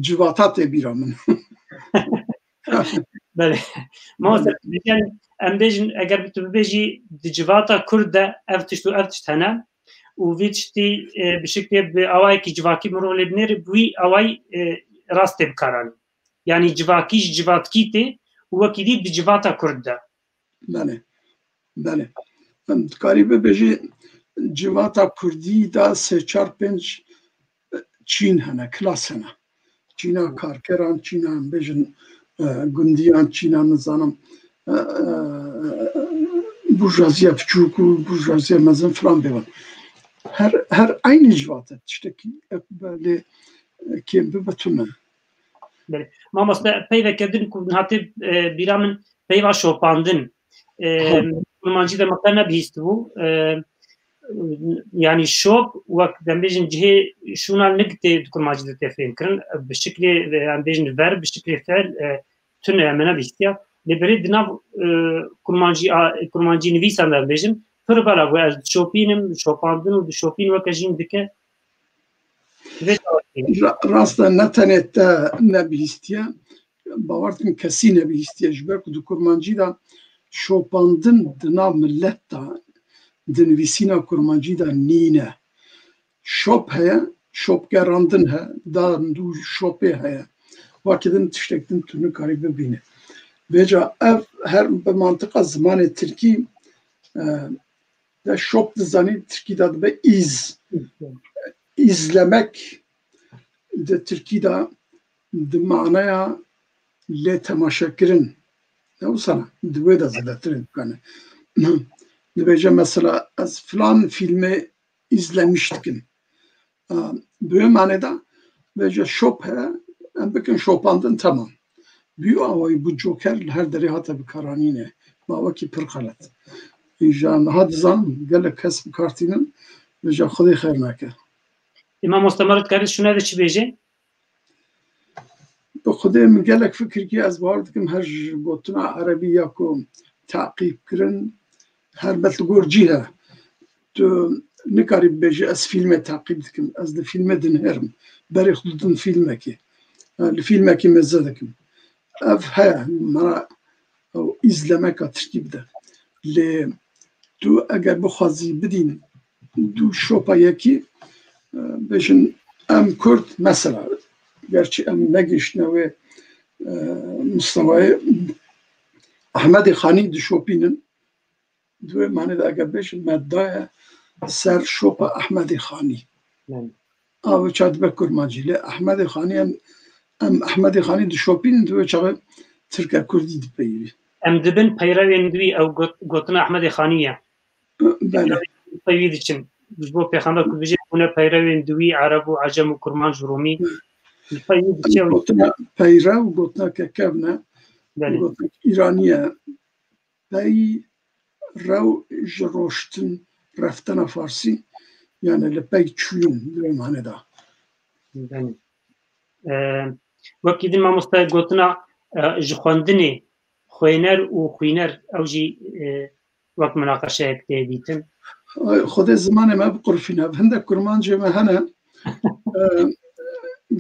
civata tê bîra min. Bele. Masa yani em bêjin eger tu bibêjî di civata Kurd de ev tişt û ev tişt hene û vî tiştî bi şeklê bi awayekî civakî mirov lê binêre wî away rast tê bikaranî. Yani civakî ji civatkî tê û wekî dî di civata Kurd de. Bele. Bele. Em dikarî bibêjî civata Kurdî da 3-4-5 çîn hene, klas hene. Çîna karkeran, çîna em bêjin gundiyan, çîna nizanim burjuwaziya biçûk û burjuwaziya mezin filan bêvan. Her aynı civat e. Tiştekî lê kêm bibe tune. Mamoste peyveke din ku hatê bîra min peyva şopandin. Kurmancî de me nebihîstibû. Yani şop wek dem bêjin cihê şûna nik tê di Kurmancî de tê fêm kirin. Bi şeklê em bêjin ver, bi şeklê fel tune em nebihîstiya. Lê berê di nav Kurmancî nivîsan de em bêjin pir bela ku ez dişopînim, şopandin û dişopîn weke jî dike. Rasta ne tenê te nebihîstiye, bawer dikim kesî nebihîstiye ji ber ku di Kurmancî de şopandin di nav millet da di nivîsîna Kurmancî de nîne. Şop heye, şopgerandin he, dan dû şopê heye. Wakî din tiştek din tu nikarî bibînî. Vêca ev her bi mantıqa zimanê Tirkî de şop dizanî Tirkî de dibe îz. İzlemek de Tirkî de di manaya lê temaşekirin. Ne wisa di wê de zêdetirê dikane. Dibêje mesela ez filan filmê izlemiş dikim. Bi wê manê de bêje şop heye, em bikin şopandin temam. Büyü awayî bu joker li her derê hate bikaranîne. Bawekî pir xelet. Ja niha dizanim gelek kes bikartînin bêje Xwedê xeyr neke. Mamoste me dikarî şûne de çi bêje? Bi Xwedê min gelek fikir kî ez bawer dikim her ji gotina erebî ya ku teqîb kirin her bet li gor cî he. Tu nikarî bibêjî ez fîlmê teqîb dikim. Ez di fîlmê dinêrim. Berê xwe didin fîlmekê. Li fîlmekê meze dikim. Ev heye mana izlemeka Tirkî bide. Lê tu eger bixwazî bidîn du şopa yekî bêjin em Kurd mesela gerçi em negihîştine wê mustewayê Ehmedê Xanî dişopînin di wê manê de eger bêjin me daye سر شوپا احمد خانی او چاد به کرمانجی لی احمد خانی ام احمد خانی دو شوپین دو چاوه ترکا کردی دی پیوی ام دبن پیروین دوی او گوتنا احمد خانیه بله پیوی دیچن بو پیغمبر کو بجه بونه پیروین دوی عرب و عجم و کرمانج و رومی پیوی دیچه گوتنا پیرو گوتنا که کبنه گوتنا ایرانیه پی رو جروشتن رفتن فارسی yani لپی چون دوی معنی دا وکی دین ما مستا گوتنا جخواندنی خوینر و خوینر او جی وقت مناقشه اکتی دیتن خود زمان ما بقرفینا هنده کرمانجه ما هنه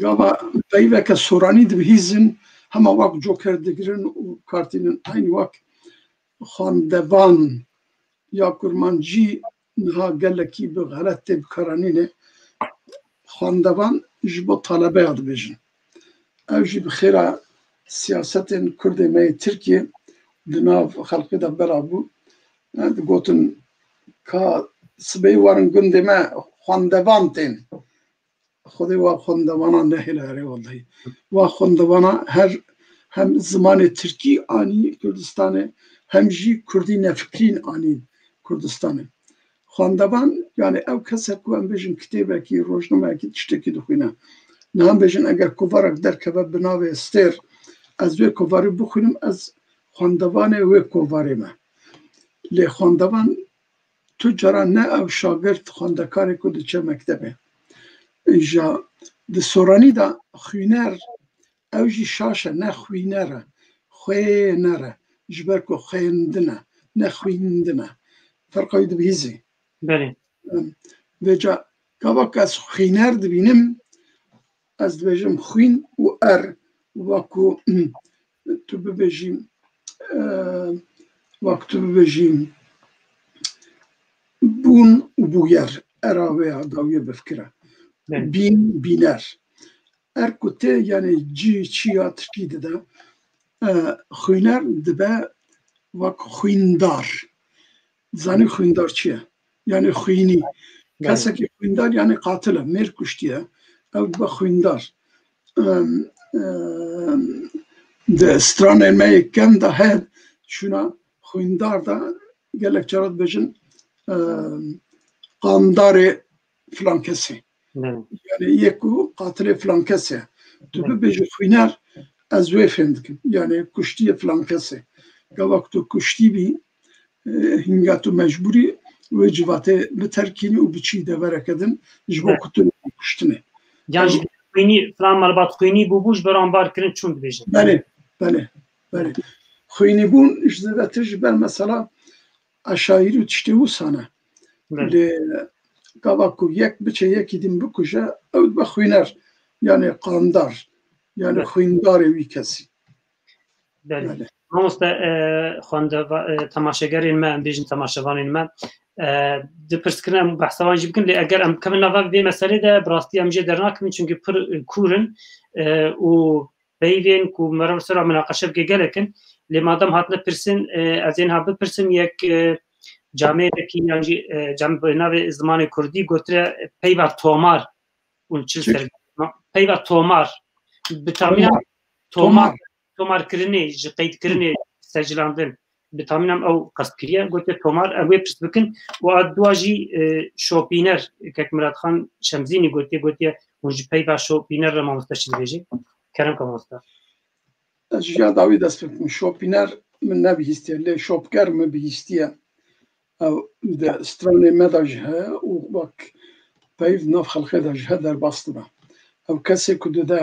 گاوا پیوه که سورانی دبهیزن همه وقت جوکر دگرن و کارتینن این وقت خاندوان یا کرمانجی نها گلکی به غلط بکارانینه خاندوان جبو طالبه یاد بیجن او جی بخیره سیاست کرده می ترکیه دناف خلقی دا بلابو گوتن که سبی وارن گنده ما خاندوان تین خودی و خاندوانا نهیلاره والله و خاندوانا هر هم زمان ترکی آنی کردستانه هم جی کردی نفکرین آنی کردستانه خاندوان yani ev kesek ku em bêjin kitêbekî rojnameyekî tiştekî dixwîne nihan bêjin eger kovarek derkeve bi navê stêr ez wê kovarî bixwînim ez xandevanê wê kovarê me lê xandevan tu cara ne ew şagirt xandekarê ku diçe mektebê ja di soranî de xwîner ew jî şaş e ne xwîner e xwêner e ji ber ku xwêndin e ne xwîndin e ferqa wî dibihîzî Veca kavak ez xwîner dibînim ez dibêjim xwîn û er waku tu bibêjî wak tu bibêjî bûn û bûyer era wê dawiye bifkire bîn bîner er ku tê yani cî çiya tirkî dide xwîner dibe wak xwîndar zanî xwîndar çi ye yani xwînî kesekî xwîndar yani qatil e mêr kuştiye ew dibe xwîndar di stranên me yê kem de heye çûna xwîndar da gelek cara dibêjin qandarê filan kesê yani yek ku qatilê filan kesê ye tu bibêjî xwîner ez wê fêm dikim yani kuştiye filan kesê gavak tu kuştî bî hinga tu mecburî wê civatê biterkînî û biçî devereke din ji bo ku tu kuştinê yan ji xwînî filan malbat xwînî bûbû ji ber ambar kirin çûn dibêjin belê belê belê xwînîbûn ji zêdetir ji ber mesela eşaîrî û tiştê wisa ne lê gava ku yek biçe yekî din bikuje ew dibe xwîner yani qandar yani xwîndarê wî kesî belê Mamoste temaşegerên me em bêjin temaşevanên me dipirskirin em behsevan jî bikin lê eger em kemin nava vê meselê de bi rastî em jê dernakimin çünkü pir kûrin û peyvên ku merav sera minaqeşe bike gelekin lê madem hatine pirsin ez ên ha bipirsim yek cameyekî yan jî cam bi navê zimanê Kurdî gotire peyva tomar û çil ser peyva tomar bi tamîna tomarkirinê ji qeydkirinê seclandin bi tamînan ew qestkiriye gotiye tomar ew wê pirs bikin û a dua jî şopîner Kekmiratxan Şemzînî gotiye hûn ji peyva şopîner re mamoste çi dibêjî kerem ka mamoste ez ji ya dawî dest bikim şopîner min nebihîstiye lê şopger me bihîstiye ew di stranê me de ji heye û wek peyv nav xelkê de ji he derbas dibe ew kesê ku dide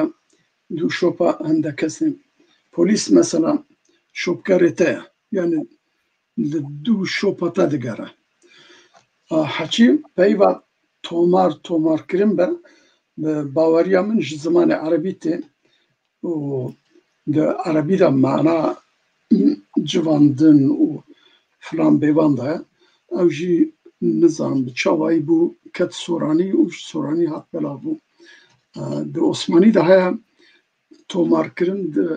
dû şopa hende kesên polîs mesela şopgerê te ye yani li dû şopa te digere heçî peyva tomarkirin be bi baweriya min ji zimanê erebî tê û di erebî de mana civandin û filan bêvan de ye ew jî nizanim bi çavayî bû ket soranî û ji soranî hat belavbû di Osmanî de heye tomarkirin di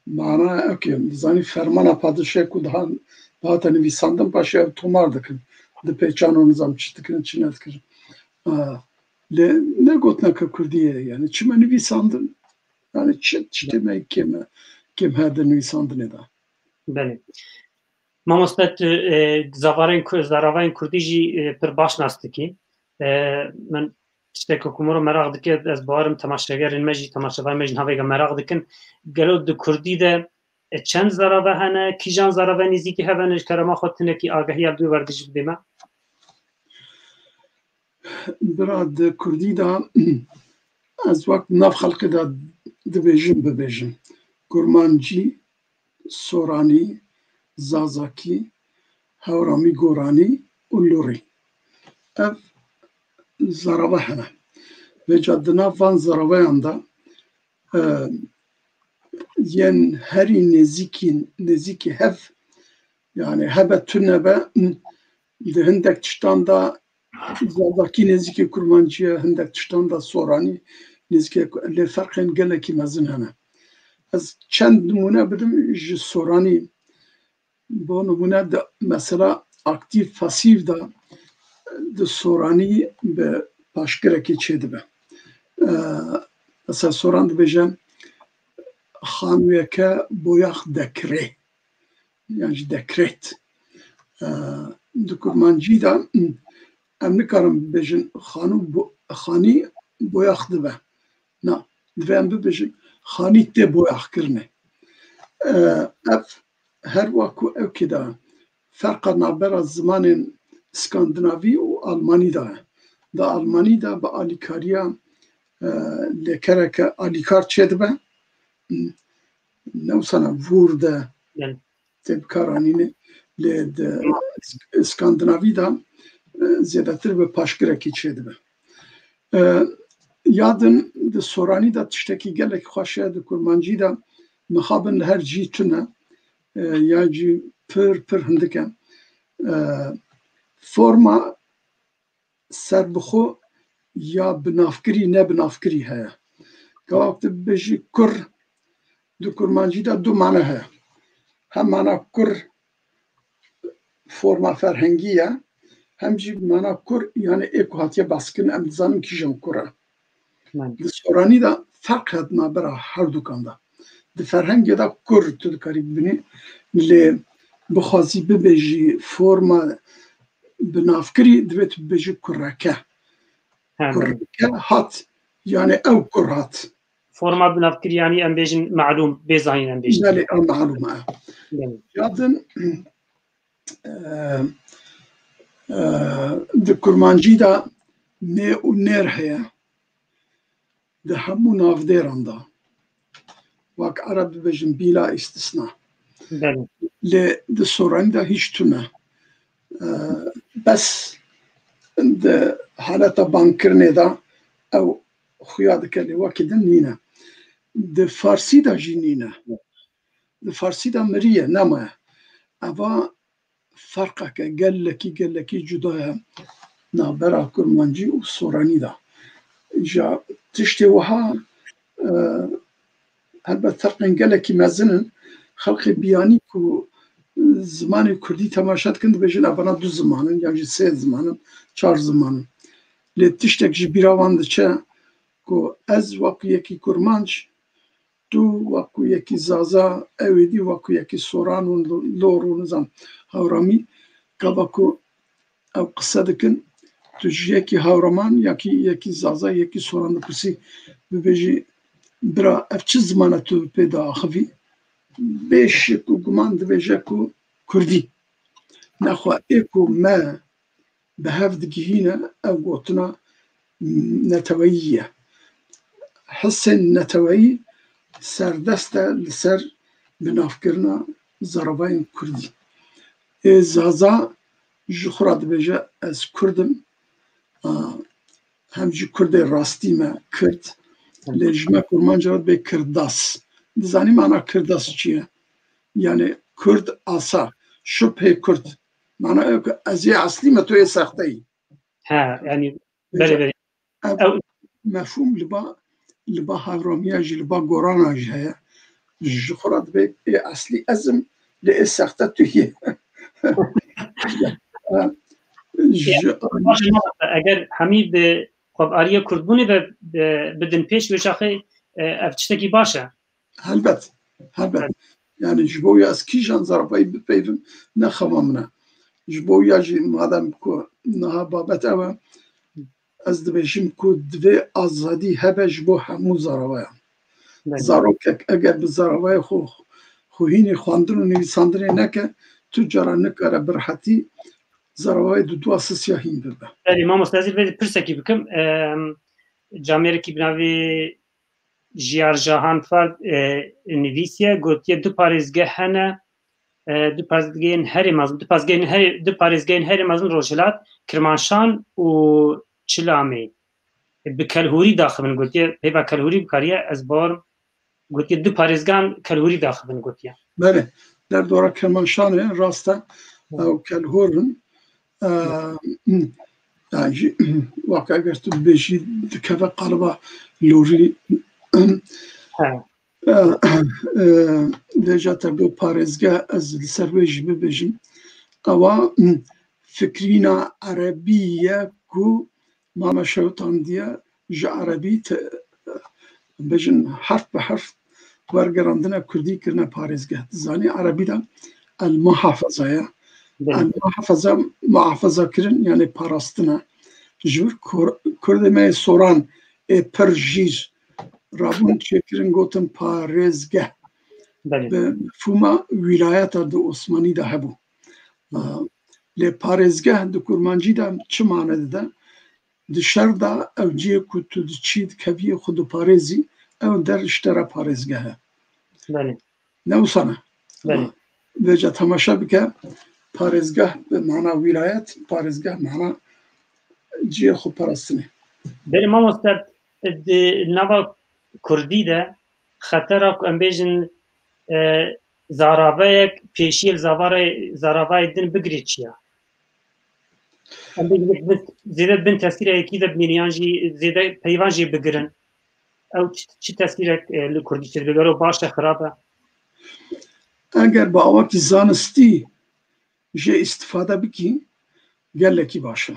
mana zanî fermana padişahê ku dihate nivîsandin paşê ew tomar dikin د پیچانو نظام çitikrin çinet kirin le ne gotnaka Kurdiye yani çime nivîsandin yani çitime kim herde nivîsandinê da بله مامۆستا زاراوین کوردی jî pir baş nas dikî min tiştek ku mir merak dike ez barim temaşegerên me jî temaşevan me jî havêga merak dikin gelo di Kurdî de çend zarave hene kîjan zarave nêzîkî heve ji kerema xwe tinekî agahiya dû werdijî bidê me bira di Kurdî da ez wek nav xelkê da dibêjim bibêjim Kurmancî Soranî Zazakî Hewramî Goranî û Lûrî ev zarave hene vêca di nav van zaraveyan da yên herî nêzîkî hev yani hebe tune be di hindek tiştan da Zazakî nêzîkî Kurmancîye hindek tiştan da Soranî nêzîkî lê ferqên gelekî mezin hene ez çend nimûne bidim ji Soranî bo nimûne de mesela aktif pasîv da di Soranî bi paşkirekî çêdibe mesela Soran dibêje xanûyeke boyax dekirê yan jî dekret di Kurmancî da em nikarin bibêjin xanî boyax dibe na divê em bibêjin xanî tê boyax kirinê ev her waku ew kê da ferqa navbera zimanên Skandinavî û Almanî da ye di Almanî da bi alîkariya lêkereke alîkar çêdibe newsana vûr de tê bikaranînê lê di Skandinavî da zêdetir bi paşkirekî çêdibe yadin di Soranî da tiştekî gelek xweş e di Kurmancî da mixabin li her cî tune ya jî pir hindik e forma serbixwe ya binavkirî ne binavkirî heye gawak tu bibêjî Kur di Kurmancî da du mane heye hem mana Kur forma ferhengî ye hem jî mana Kur yani ê ku hatiye baskirin em dizanin kîjan Kur e di Soranî da ferq he navbera her dukan da di ferhengê da Kur tu dikarî bibînî lê bixwazî bibêjî forma binavkirî divê tu bibêjî kurreke hat yani ew kur hat forma binavkirî yanî em bêjin melûm bêzanîn em bêjin belê ew melûm e yadin di Kurmancî da nê û nêr heye di hemû navdêran da wek ereb dibêjin bîla îstisna lê di Soranî da hîç tune bes di haleta bankirinê da ew xuya dike lê wekî din nîne di Farsî da jî nîne di Farsî da mirî ye nemaye eva ferqeke gelekî cuda ye navbera Kurmancî û Soranî da ja tiştê wiha helbet ferqên gelekî mezin in xelkê biyanî ku zimanê Kurdî temaşe dikin dibêjin evana du ziman in yan jî sê ziman in çar ziman in lê tiştek ji bîra wan diçe ku ez wekû yekî Kurmanc tu wekû yekî Zaza ew êdî wekû yekî Soran û Lor û nizam Hewramî gava ku ew qise dikin tu ji yekî Hewraman yekî Zaza yekî Soran dipirsî bibêjî bira ev çi ziman e tu pê diaxivî bê şik û guman dibêje ku Kurdî nexwe ê ku me bi hev digihîne ew gotina neteweyî ye hisên neteweyî serdest e li ser binavkirina zaravayên Kurdî ê Zaza ji xwe re dibêje ez Kurd im hem jî Kurdê rastî me Kurd lê ji me Kurmanca re dibê Kirdas dizanî mana Kirdas çi ye yani Kurd asa şüphê Kurd mana ew ku ez ê eslî me tu yê sexteyî yani belê mefhûm li ba Hewramiya jî li ba Gorana jî heye ji xwe re dibê ê eslî ez im lê ê sexte tu yê اگر همی به خب آریه کردبونی و بدن پیش وشاخه افتشتکی باشه هلبت يعني جبويا اسكيجان زرباي بيفن نخممنا جبويا جي مادام كو نها بابت او از دبشم كو دوی آزادی هبه جبو همو زربايا زاروك اگر بزربايا خو هيني خواندن و نویساندن نکه تجارا نکاره برحتی زربايا دو اساس هين ببه بله ما مستعزی به پرسکی بکم جامعه کی بناوی جیار جهان فرد نویسیه گوتیه دو پارێزگە هەنە دو پارێزگەیان هەرێ مەزن دو پارێزگەیان هەرێ مەزن ڕۆژهەڵات کرماشان و چلامێ bi kelhûrî daxibin gotiye pêva kelhûrî bikariye ez barim gotiye du parêzgan kelhûrî daxibin gotiye bele der dora Kermanşanê rasta ew kelhûrin yani waka eger tu bêjî dikeve qaliba lorî deja te bu parêzgeh ez li ser wê jî bibêjim ewa fikrîna erebî ye ku mame şewtandiye ji erebî bêjin herf bi herf wergerandina Kurdî kirine parêzgeh dizanî erebî de el muhafeza ye el muhafazakirin yani parastina ji vir Kurdê me soran ê pir jîr rabûn çêkirin gotin parêzgeh bi mefhûma wîlayeta di Osmanî de hebû lê parêzgeh di kurmancî de çi mane dide di şer de ew ciyê ku tu diçî dikeviyê xwe diparêzî ew der ji te re parêzgeh e ne wisa ne vêce temaşe bike parêzgeh bi mana wîlayet parêzgeh mana ciyê xwe parastinê belê mamoste di nava Kurdî de xetera ku em bêjin zaraveyek pêşî zaravayê din bigirê çi ye zêde bin tesîreyekî de bîniyan jî zêde peyvan jî bigirin ew çi tesîrek li Kurdî çi digero baş e xirab e eger bi awakî zanistî jê îstîfade bikî gelekî baş e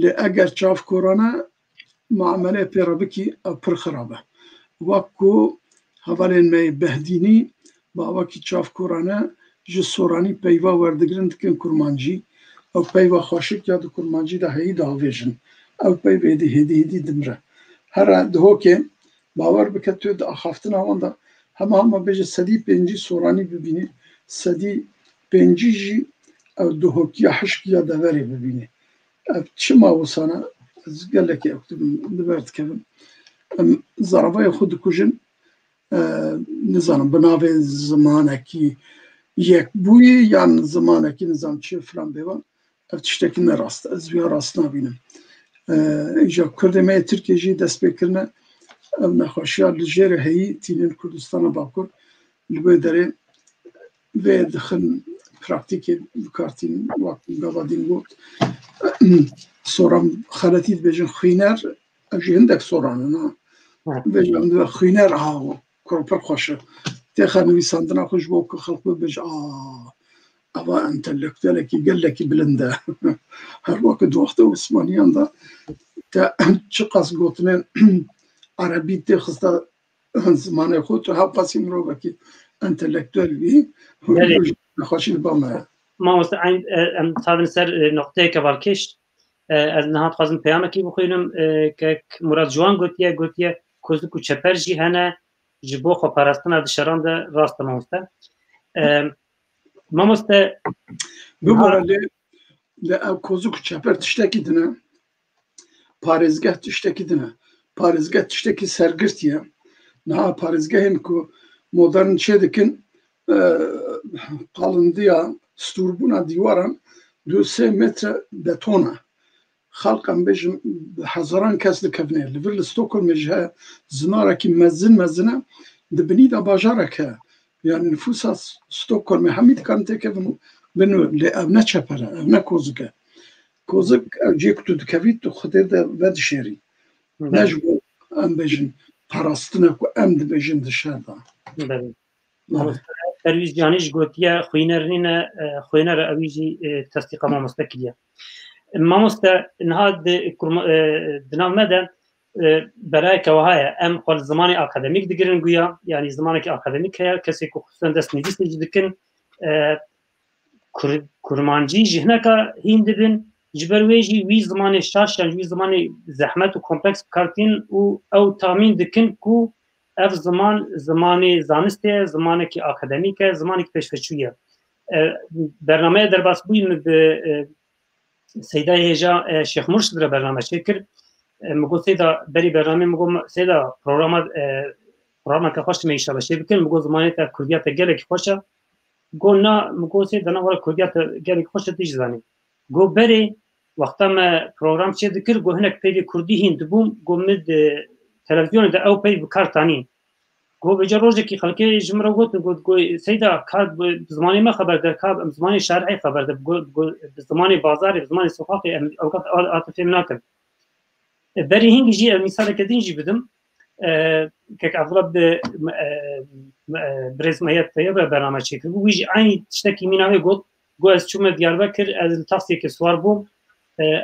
lê eger çavkorane muamelê pê re bikî ew pir xirab e wek ku hevalên me behdînî bi awakî çavkorane ji soranî peyva werdigirin dikin kurmancî ew peyva xweşik ya di kurmancî de heyî diavêjin ew peyv êdî hêdî dimire here dihokê bawer bike tu di axaftina wan de hema bêje sedî pêncî soranî bibînî sedî pêncî jî ew dihokiya hişkiya deverê bibînî ev çima wisa ne ez gelekî ew li ber dikevim em zaravayê xwe dikujin nizanim bi navê zimanekî yekbûyî yan zimanekî nizam çi filan bêvan ev tiştekî ne rast e ez vîya rast nabînim îja Kurdê me yê Tirkiye jî destpêkirine ev nexweşiya li jêrê heyî tînên Kurdistana Bakur li wê derê vê dixin praktîkê bikartînin wek gavadîn got soran xeletî dibêjin xwîner ev jî hindek soran in bêjin xwîner kur pir xweş e têxa nivîsandina xwe ji bo ku xelk bibêje eva entelektüelekî gelekî bilind e her wekî di wexta Osmaniyan de te çi qas gotinên erebî tê xista zimanê xwe tu hewqasî mirovekî entelektüel bî nexweşî li ba me ye mamoste em dixwazin ser noqteyeke balkêş ez niha dixwazim peyamekî bixwînim kek Murad Ciwan gotiye kozlik û çeper jî hene ji bo xweparastina di şeran de rast e mamoste mamoste bibore lê ew kozik û çeper tiştekî dine parêzgeh tiştekî dine parêzgeh tiştekî sergirt ye niha parêzgehên ku modern çê dikin qalindiya stûrbûna dîwaran 2-3 metre beton e xelk em bêjin hezaran kes dikevne li vir li Stockholmê jî heye zinarekî mezin e di binî de bajarek heye yani nüfusa Stockholmê hemî dikarin têkevin û binivin lê ev ne çeper e ev ne kozik e kozik ew cê ku tu dikevî tu xwedê de vedişêrî ne ji bo em bêjin parastina ku em dibêjin di şer de Perwîz Canî ji gotiye xwîner nîne xwêner e ewî jî tesdîqa mamoste kiriye مامۆستا نها دنامەدا برای کەوەهایە ئەم خۆ زمانی ئاکادمیک دەگرن گویا یعنی زمانێکی ئاکادمیک هەیە کەسێک و خصوصا دەست نویسێکی دکن کورمانجی ji hineka hîn dibin ji ber wê jî wî zimanê şaş yan wî zimanê zehmet û kompleks bikartîn û ew tamîn dikin ku ev ziman zimanê zanistê ye zimanekî akademîk e zimanekî pêşveçû ye bernameya derbasbûyî min bi Seyda Hêja Şêx Murşid re bername çêkir migot Seyda berî bernamê migot Seyda programeke xweş me îşa beşê bikin migot zimanê te Kurdiya te gelekî xweş e go na migot Seyda na were Kurdiya te gelekî xweş e tî jî zanî go berê wexta me program çê dikir go hinek peyvê Kurdî hîn dibûm go min di televizyonê de ew peyv bi kar tanîn go bêje rojekî xelkê ji min re gotin got Seyda ka zimanê me xeber de ka em zimanê şerî xeber de bi zimanê bazarê bi zimanê sokaqê em atifê min nakin berî hîn jî ev mîsaleke din jî bidim kek evla bi birêz Meyet Tayyib re bername çêkir wî jî aynî tiştekî mînavê got go ez çûme Diyarbekir ez li taksiyekê swar bûm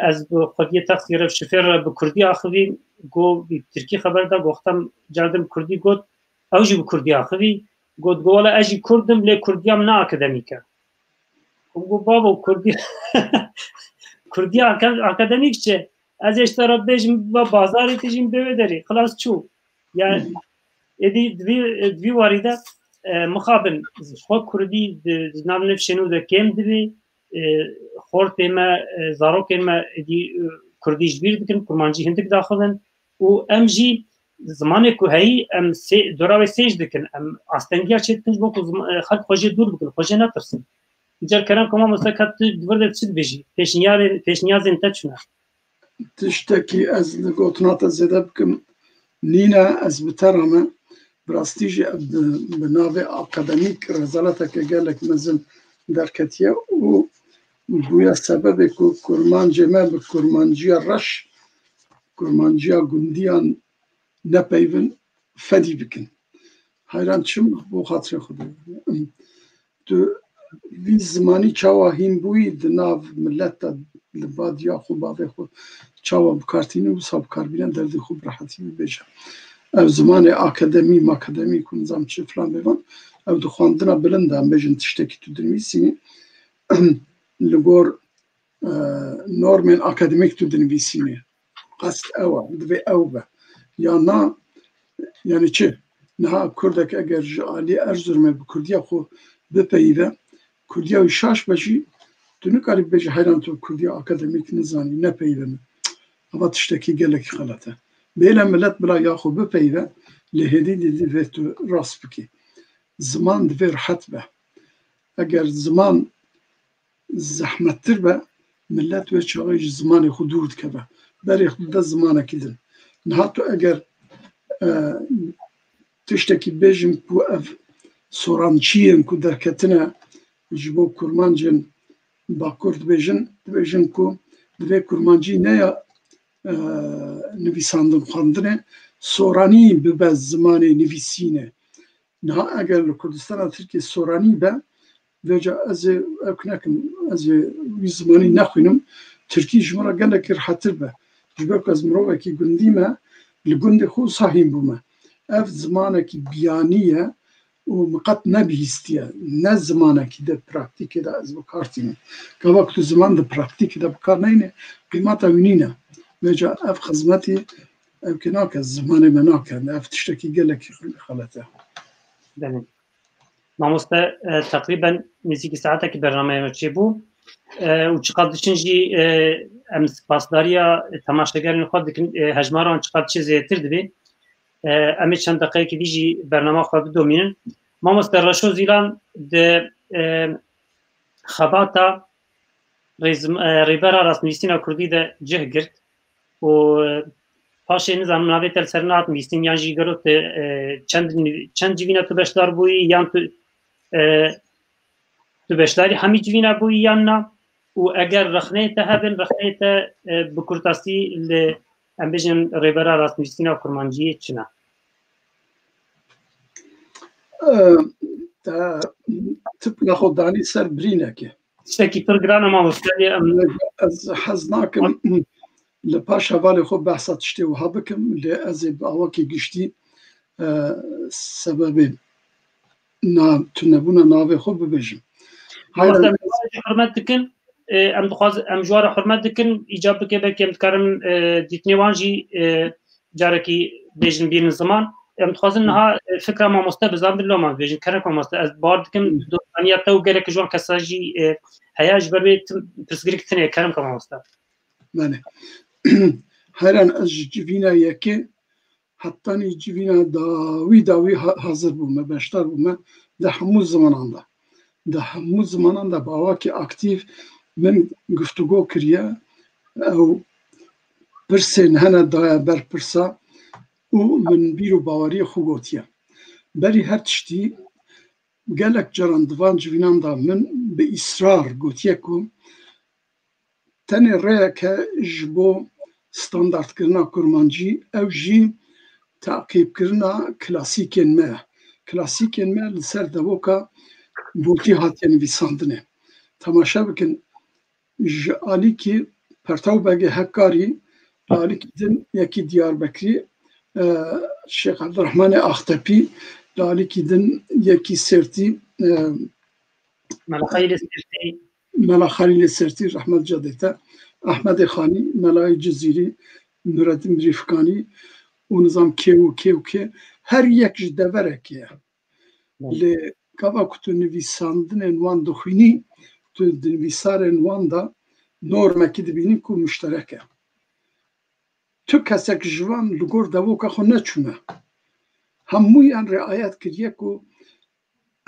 ez bi xwediyê taksiyê re şofêr re bi Kurdî axivî go Tirkî xeber da goxtem cardim Kurdî got ew jî bi Kurdî axivî got wala ez jî Kurdim lê Kurdiya min ne akademîk e got babo Kurdiya akademîk çi ez ê ji te re bêjim bazarê tê jî min bêwê derê xilas çû yani êdî divî warî de mixabin xwe Kurdî di nav nev şenû de kêm dibê xortê me zarokên me êdî Kurdî ji bîr dikin kurmancî hindik daxilin û em jî zimanê ku heyî em doravê sêj dikin em astengiya çê dikin ji bo ku xelk xwe jê dûr bikin xwe jê netirsin car kerem ku mamoste ka tu vir de çi dibêjî pêşniyazên te çi ne tiştekî ez li gotina te zêde bikim nîne ez bi te re me bi rastî jî bi navê akademîk rezaleteke gelek mezin derketiye û bûye sebebê ku kurmancê me bi kurmanciya reş kurmanciya gundiyan nepeyvin fedî bikin heyran çim bo xatirê xwe tu vî zimanî çawa hînbûyî di nav millet de li badiya xwe bavê xwe çawa bikartîne wisa bikarbîne derdê xwe bi rehetî bibêje ev zimanê akademî ku nizam çi filan bêvan ew di xwandina bilind de em bêjin tiştekî tu dinivîsî li gor normên akademîk tu dinivîsînê qest ew e divê ew be ya na yani çi niha Kurdek eger ji alî Erzurumê bi Kurdiya xwe bipeyîve Kurdiya wî şaş be jî tu nikarî bibêjî heyran tu Kurdiya akademîk nizanî nepeyîve min ava tiştekî gelekî xelet e bêle millet bila ya xwe bipeyîve lê hêdî divê tu rast bikî ziman divê rihet be eger ziman zehmettir be millet wê çaxê ji zimanê xwe dûr dikeve berê xwe de zimanekî din niha tu eger tiştekî bêjim ku ev sorançiyên ku derketine ji bo kurmancên bakur dibêjin ku divê kurmancî neya nivîsandin xwandinê soranî bibe zimanê nivîsînê niha eger li Kurdistana Tirkiye soranî be vêca ez ê ew nekim ez ê wî zimanî nexwînim Tirkî ji min re gelekî rihetir be ji ber ku ez mirovekî gundî me li gundê xwe wisa hîn bûme ev zimanekî biyanî ye û min qet nebihîstiye ne zimanekî de praktîkê de ez bikartînim gava ku tu ziman di praktîkê de bikar neyne qîmeta wî nîne vêca ev xizmetî ew kê nake zimanê me nake ev tiştekî gelekî xelet e mamoste teqrîben nêzîkî saetekî bernameyê me çêbû û çiqat diçin jî em spasdariya temaşegerên xwe dikin hejmaran çiqat çi zêdetir dibe em ê çend deqeyekî dî jî bernama xwe bidomînin mamoste Reşo Zîlan di xebata rêbera rastnivîsîna Kurdî de cih girt û paşê nizanim navê te li ser nehat nivîsîn yan jî gero te çend civîna tu beşdar bûyî yan tu beşdarî hemî civîna bûyî yan na û eger rexneyê te hebin rexneyê te bi kurtasî li em bêjin rêbera rastnivîsîna kurmanciyê çi ne tipla xwe danî ser birînekê شتێکی پڕ گرانە مامۆستا از حەز ناکەم لە پاش هەواڵی خۆ بەحسا تشتێ وها بکەم لێ ئەزێ ئەوەکی گشتی سەبەبێ نابوونە ناوێ خۆ ببێژم حرمەت دکن ئەم دخواز ئەم ژوارە حرمەت دکن ئیجاب بکێ بەکێم دکارن دیتنێوانژی جارێکی بێژن بینن زمان ئەم دخوازن نها فکرا مامۆستا بزان لۆمان بێژن کەرەک مامۆستا ئەس بار دکم دۆستانیەتە و گەلێک ژوان کەساژی هەیە ji ber vê pirsgirêk tinê kerem ka mamosta بله هەران ئەس جivîna yekê hettanî civîna dawî hazir bûme beşdar bûme di hemû zimanan de di hemû zimanan de bawakî aktif min guftûgo kiriye ew pirsên hene daye ber pirsa û min bîr û baweriyê xwe gotiye berî her tiştî gelek caran divan civînan da min bi îsrar gotiye ku tenê rêyek e ji bo standardkirina kurmancî ew jî teqîbkirina klasîkên me ye klasîkên me li ser devoka botî hatiye nivîsandinê temaşe bikin ji alîkî pertewbegê hekkarî li alîkî din yekî Diyarbekirî Şêx Ebdirehmanê Axtepî li alîkî din yekî Sêrtî Mela Xelîlê Sêrtî rehmet cadê te Ehmedê Xanî Melayê Cizîrî Nureddîn Mirîfkanî û nizam kê û kê û kê her yek ji deverekê ye lê gava ku tu nivîsandinên wan dixwînî tu di nivîsarên wan da normekî dibînî ku müşterek e tu kesek ji wan li gor devoka xwe neçûne hemûyan riayet kiriye ku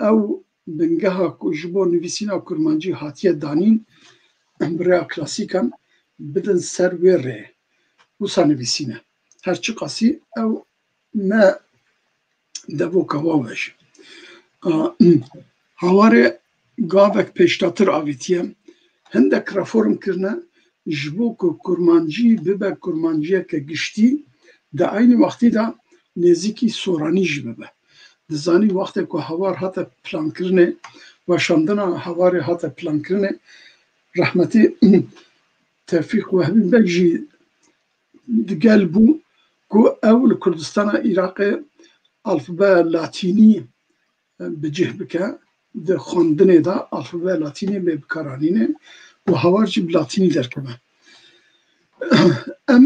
ew bingeha ku ji bo nivîsîna kurmancî hatiye danîn bi rêya klasîkan bidin ser wê rê wisa nivîsîne her çi qasî ew ne devoka waw e jî hawarê gavek pêştatir avîtiye hindek reform kirine ji bo ku kurmancî bibe kurmanciyeke giştî di aynî wextî de nêzîkî soranî jî bibe dizanî wextê ku hawar hate plankirinê weşandina hawarê hate plankirinê rehmetî Tevfîk Wehbî Bek jî digel bû ku ew li Kurdistana Iraqê alfbeya latînî bi cih bike di xwendinê de alfbeya latînê lê bikaranînê û hawar jî bi latînî derkeve em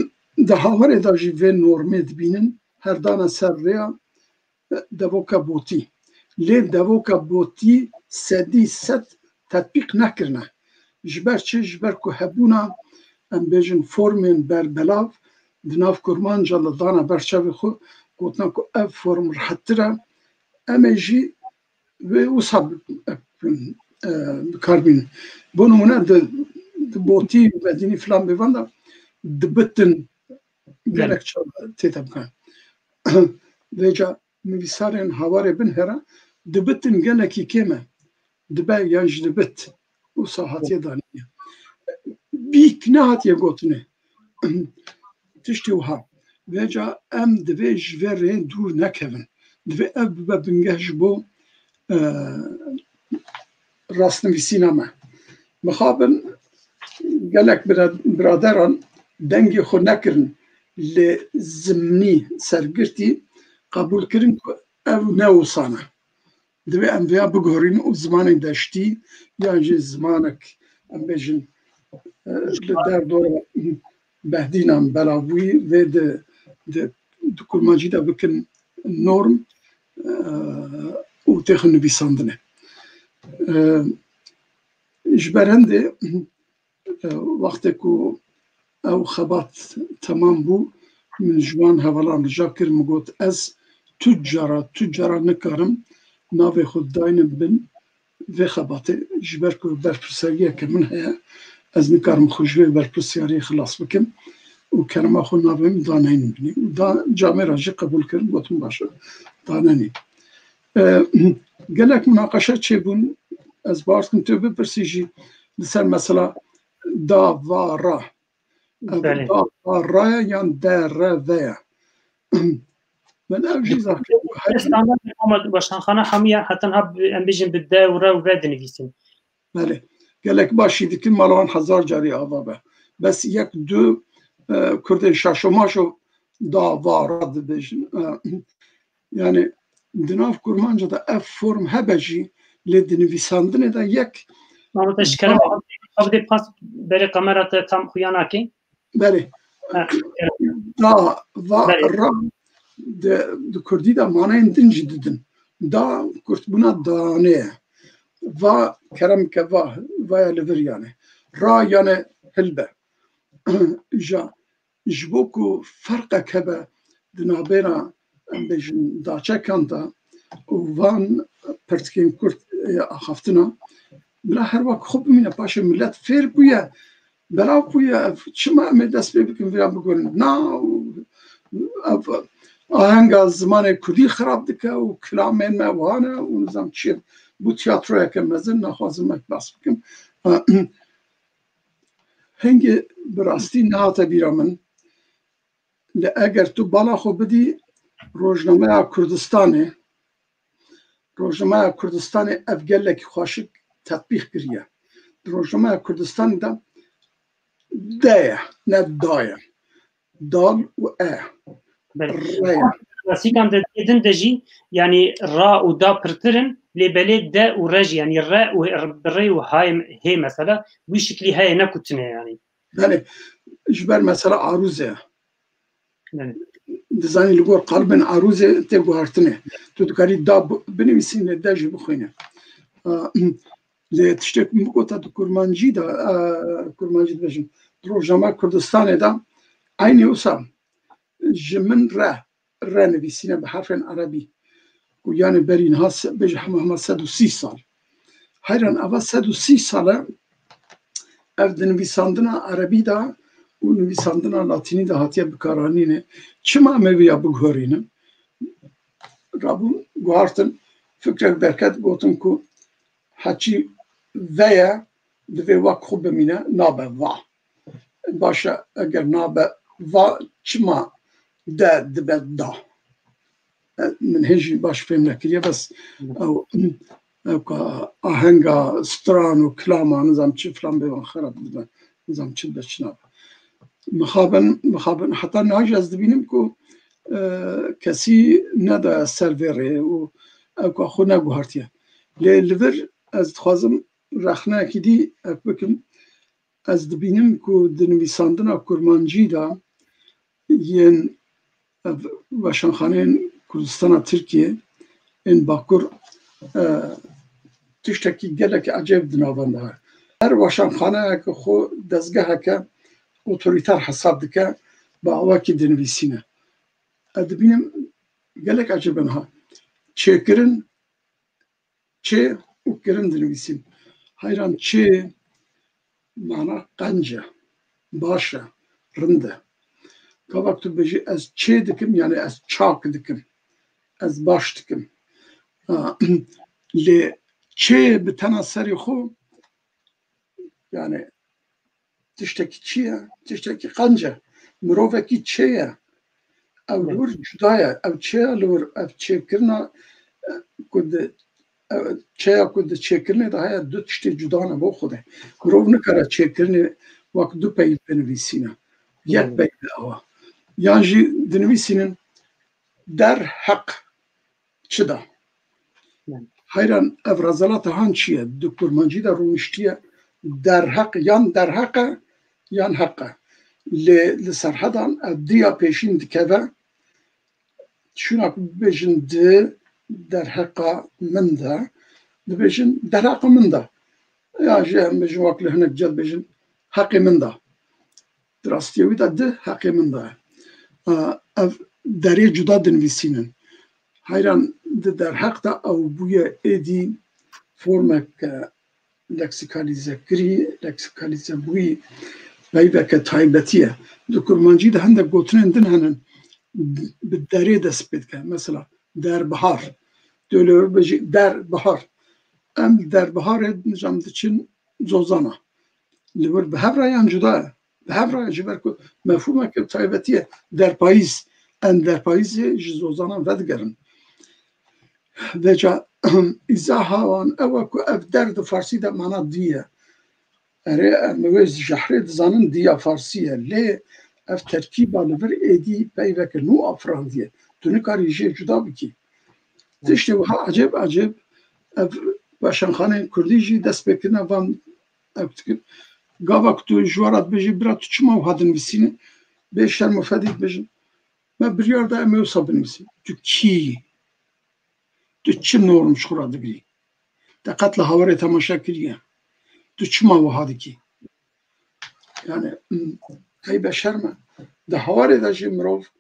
di hawarê de jî vê normê dibînin her dana ser rêya devoka botî lê devoka botî sedî sed tetbîq nekirine ji ber çi ji ber ku hebûna em bêjin formên berbelav di nav kurmanca li dana berçavê xwe gotina ku ev form rihettir e em ê jî wê wisa bikarbînin bo nimûne di botî medînî filan bêvan de dibitin gelek tête bikin vêca nivîsarên hawarê bin here dibitin gelekî kêm e dibe yan ji dibit wisa hatiye danîne bîk nehatiye gotinê tiştî wiha vêca em divê ji vê rê dûr nekevin divê ev bibe bingeh ji bo rastnivîsîna me mixabin gelek biraderan dengê xwe nekirin lê zimnî sergirtî qebûl kirin ku ew ne wisa ne divê em vêya biguherînin û zimanên deştî yan jî zimanek em bêjin li derdora behdînan belavbûyî vê di kurmancî de bikin norm û têxin nivîsandinê ji ber hindê wextê ku ew xebat temam bû min ji wan hevalan rija kir min got ez tu cara nikarim navê xwe dayînim bin vê xebatê ji ber ku berpirseriyeke min heye ez nikarim xwe ji vê berpirsyariyê xilas bikim û kerema xwe navê min daneynin binî da camê ra jî qebûl kirin gotin baş e danenî gelek münaqeşe çêbûn ez bawer dikim tu bipirsî jî li ser mesela davara davara yan dereve من أوجي ذاك استعمال محمد باشخانة حمية حتى نهب أم بيجن بالدا ورا وبعد نفيسين بله gelek başi dikin malwan 1000 carî ava be bes yek du Kurdên şaşomaşo da var dibêjin yani di nav kurmanca da ev form hebe jî lê di nivîsandinê de yek Mamute şikerim avdê pas bere kamera te tam xuyanakê berê da va ra di Kurdî de manayên din jî didin da kurtbûna danê ye va keremke va vaya li vir yani ra yani hilbe ja ji bo ku ferqek hebe di navbêra em bêjin daçekan da û van pirtikên Kurd axaftina bila her wek xwe bimîne paşê millet fêr bûye belav bûye ev çima em ê dest pê bikin vêya bigurin na ev ahenga zimanê Kurdî xirab dike û kilamên me wan e û nizam çi ye bu tiyatroyeke mezin naxwazim ek bas bikim hingê bi rastî nehate bîra min li eger tu bala xwe bidî Rojnameya Kurdistanê Rojnameya Kurdistanê ev gelekî xweşik tetbîq kiriye di Rojnameya Kurdistanê de D ye ne da ye dal û e re ye Klasîkan de din de jî yanî ra û da pirtirin lê belê de û re jî yanî re û bi rê û hayê hê mesela wî şiklî heye ne ku tune yanî belê ji ber mesela arûzê ye dizanî li gor qalbên arûzê tê guhartinê tu dikarî da binivîsî lê de jî bixwîne lê tiştek min bigota di kurmancî de kurmancî dibêjin di Rojnameya Kurdistanê de aynê wisa ji min re nivîsîne bi herfên erebî û yani berî niha bêje hema 130 sal heyran eva 130 sal e ev di nivîsandina erebî de û nivîsandina latînî de hatiye bikaranînê çima em ê vêya biguherînin rabûn guhartin fikrek derket gotin ku heçî veye divê wek xwe bimîne nabe va baş e eger nabe va çima de dibe da min hê jî baş fêm nekiriye bes ew ka ahenga stran û kilama nizam çi filan bêvan xerab dibe nizam çi de çi nabe mixabin heta nihajî ez dibînim ku kesî nedaye ser vê rê û ew ka xwe neguhartiye lê li vir ez dixwazim rexneyekî dî ev bikim ez dibînim ku di nivîsandina kurmancî de yên weşanxaneyên Kurdistana Tirkiye ên Bakur tiştekî gelekî ecêb di navan de heye her weşanxaneyeke xwe dezgeheke otorîter hesab dike bi awakî dinivîsîne ez dibînim gelek ecêb ha çêkirin çê û kirin dinivîsîn heyran çê mana qenc e baş e rind e kavak tu bêjî ez çê dikim yani ez çak dikim ez baş dikim lê çê bi tena serê xwe yani tiştekî çi ye tiştekî qenc e mirovekî çê ye ew li wir cuda ye ew çêya li wir ev çêkirina ku di çêya ku di çêkirinê de heye du tiştê cuda ne bo xwe de mirov nikare çêkirinê wek du pey binivîsîne yek pey bi ewa yan jî dinivîsînin derheq çi da heyran ev rezalata han çi ye di kurmancî de rûniştiye derheq yan derheq e yan heq e lê li serhedan ev diya pêşîn dikeve şûna ku bibêjin di derheqa min de dibêjin derheqa min de ya jî em bêjin wek li hinek ced bêjin heqê min de di rastiyê wî de di heqê min de ye ev derê cuda dinivîsînin heyran di derheq de ew bûye êdî formeke leksikalize bûyî peyveke taybetî ye di kurmancî de hindek gotinên din henin bi derê dest pê dike mesela derbihar tu li wir bêjî derbihar em derbiharê nijam diçin zozana li wir bi hev re yan cuda ye bi hev re ji ber ku mefhûmeke taybetî ye derpayîz em derpayîzê ji zozanan vedigerin veca îzaha wan ew e ku ev der di farsî de mana dî ye اره اموز جحرد زانن دیا فارسیه لی اف ترکیب آلور ایدی پیوک نو افراندیه تو نکاری جه جدا بکی تشتی وها عجب عجب اف باشنخانه کردی جی دست بکرنا وان افتکر گاوا کتو جوارات بجی برا تو چما وحادن بسینه بیشتر مفادید بجن ما بریار دا امو صابن بسین تو کی تو چه نورم شخورا دگری تا قتل هواره تماشا کریه تو چما وحادی کی yani هی بشر ما ده هواره دا جی مروف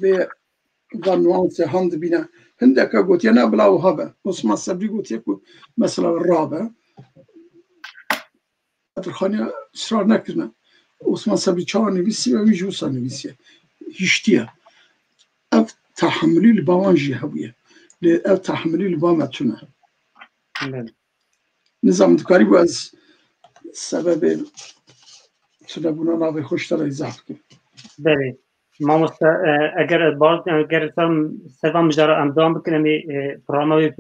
و van nuanse hand bine hindeka gotiye ne bila habe Osman Sabri gotiye ku mesela rabe Atrxaniya ısrar nekirne Osman Sabri çawa nivîsî ve wî jî wisa nivîsiye hiştiye ev tahammülî li bawan jî hebûye lê ev tahammülî li ba me tune nizam dikarî bû ez sebebê tunebûna navê xwe ji te re îzah bikim بله مامۆستا ئەگەر ئەگەر سەڤام بژارە ئەم دەوام بکەن ئەمێ پڕۆگرامەوەی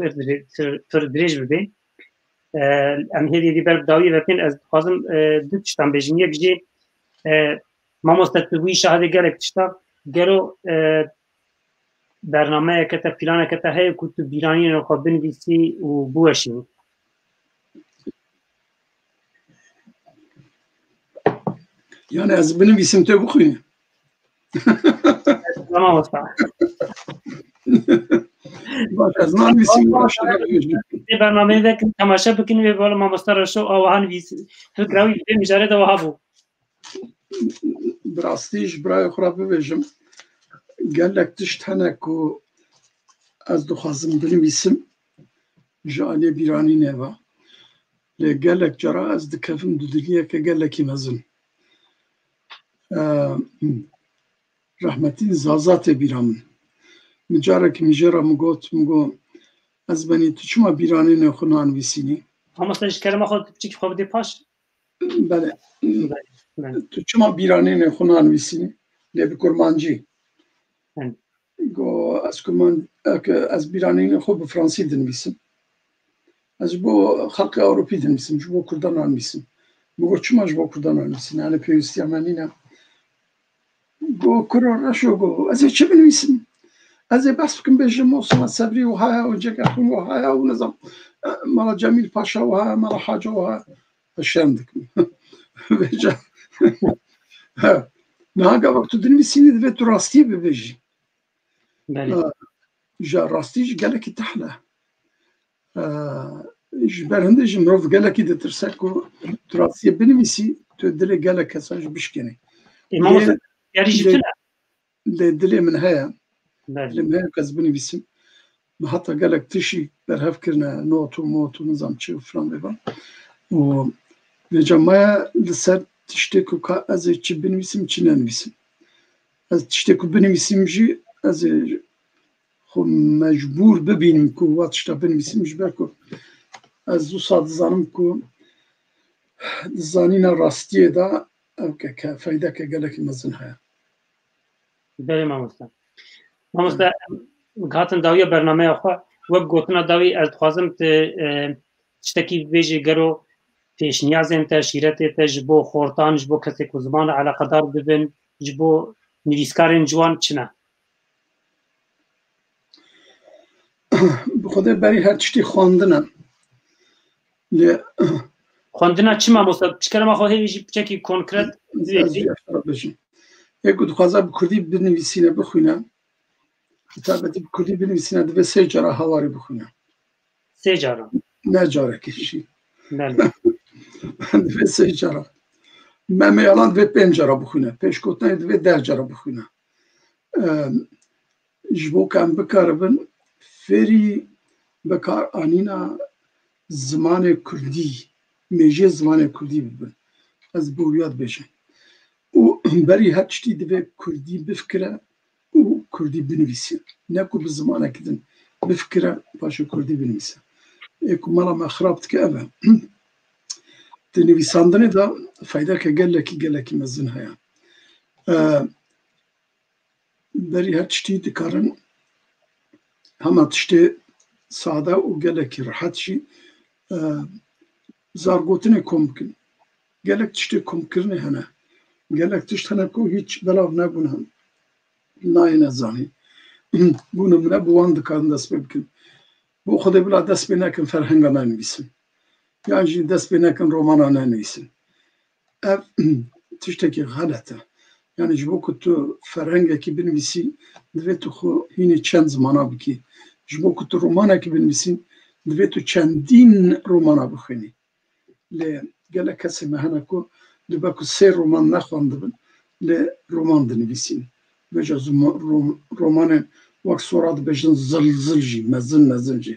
پڕ درێژ ببێ ئەم هێدی بەر داوی بکەن ئەس دixwazim du tiştan bêjim yek jî مامۆستا tu wî şahidê gelek tişta gelo bernameyeke te plâneke te heye ku tu bîranînê xwe binivîsî û biweşînî yani ez binivîsim te bixwînî مامۆستا baş ez nanivîsim baş بەرنامەیە دەکەن تەماشا بکەن وێ بەڵام مامۆستا ڕەشۆ ئەوها نویس فکراوی پێ میژارێتەوە هەبوو bi rastî ji birayê xwe re bibêjim gelek tişt hene ku ez dixwazim binivîsim ji aliyê bîranînê ve lê gelek cara ez dikevim du diliyeke gelekî mezin rehmetî Zaza tê bîra min min carekî mijêra min got min got ez benî tu çima bîranînê xwe nanivîsînî مامۆستا ji kerema xwe piçekî xwe bidê paş bele tu çima bîranînê xwe nanivîsînî lê bi kurmancî got ez bîranînê xwe bi fransî dinivîsim ez ji bo xelkê Ewropî dinivîsim ji bo Kurdan nanivîsim min got çima ji bo Kurdan nanivîsî yani pêwîstiya me nîne got kuro reşo got ez ê çi binivîsim ez ê behs bikim bêjim Osman Sebrî û heye û Cegerxûn û heye û nizam mala Cemîl Paşa û heye mala Haca û heye şerm dikim bêje niha gavak tu dinivîsînî divê tu rastiyê bibêjî ji rastî jî gelekî tehle ji ber hindê jî mirov gelekî ditirse ku tu rastiyê binivîsî tu dilê gelek kesan jî bişkenî lê dilê min heye dilê min heye ku ez binivîsim heta gelek tişî berhev kirine not û mot û nizam çi û filan bêvan û bêje maya li ser tiştê ku ez ê çi binivîsim çi nenivîsim ez tiştê ku binivîsim jî ez ê xwe mecbûr bibînim ku wa tişta binivîsim ji ber ku ez wisa dizanim ku di zanîna rastiyê de ew feydeke gelekî mezin heye بله مامۆستا مامۆستا هاتن داویە بەرنامەیە xwe wek gotina dawî ez dixwazim tu tiştekî bibêjî gelo pêşniyazên te şîretê te ji bo xortan ji bo kesê ku zimana eleqedar dibin ji bo nivîskarên ciwan çi ne bi xwedê berî her tiştî xwandin e lê xwendina çi mamosta çi kerema xwe hêvî jî piçekî konkret bêjim yek ku dixwaze bi Kurdî binivîsîne bixwîne Tabetî bi Kurdî binivîsîne divê sê cara hawarê bixwîne sê cara ne carekî jî divê sê cara memê alan divê pênc cara bixwîne pêşgotinê divê deh cara bixwîne ji bo ku em bikaribin fêrî bikaranîna zimanê Kurdî mêjê zimanê Kurdî bibin ez bi wî dibêjim û berî her tiştî divê Kurdî bifikire û Kurdî binivîse ne ku bi zimanekî din bifikire paşê Kurdî binivîse ê ku mala me xirab dike ev e di nivîsandinê de feydeke gelekî mezin heye berî her tiştî dikarin hema tiştê sade û gelekî rehet jî zargotinê kom bikin gelek tiştê komkirinê hene gelek tişt hene ku hiç belav nebûne nayê nezanî bûne min bi wan dikarin dest pê bikin bo Xwedê bila dest pê nekin ferhenga nenivîsin yan jî dest pê nekin romana nenivîsin ev tiştekî xelet e yani ji bo ku tu ferhengekî binivîsî divê tu xwe hînê çend zimana bikî ji bo ku tu romanekî binivîsî divê tu çendîn romana bixwînî lê gelek kesê me hene ku dibe ku sê roman nexwandibin lê roman dinivîsîn bêje romanên wek sora dibêjin zil jî mezin jî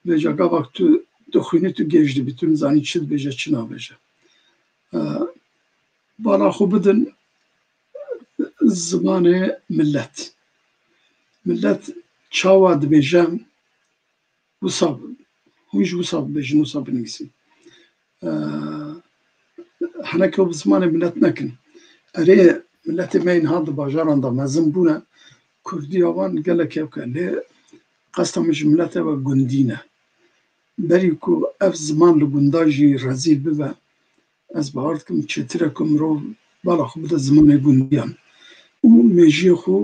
bêje gavak tu dixwînî tu gêj dibî tu nizanî çi dibêje çi nabêje bala xwe bidin zimanê millet çawa dibêje wisa hûn jî wisa bibêjin wisa binivîsin henekê bi zimanê millet nekin erê milletê me yên hat di bajaran de mezin bûne Kurdiya wan gelek hevk e lê qesta min ji milletê ve gundî ne berî ku ev ziman li gunda jî rezîl bibe ez bahar dikim çêtir e ku mirov bala xwe bide zimanê gundiyan û mêjiyê xwe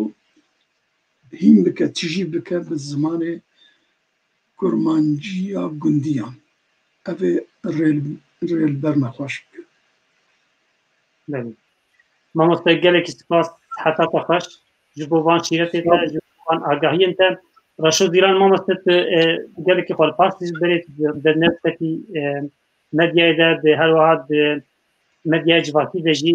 hîn bike tîjî bike bi zimanê kurmanciya gundiyan ev ê rêlber me xweş bike Mamoste gelekî spas heta te xweş ji bo van şîretê te ji bo van agahiyên te Raşo Zîlan mamoste tu gelekî xwalpas berê di nefsekî medyayê de di her wiha di medyaya civakî de jî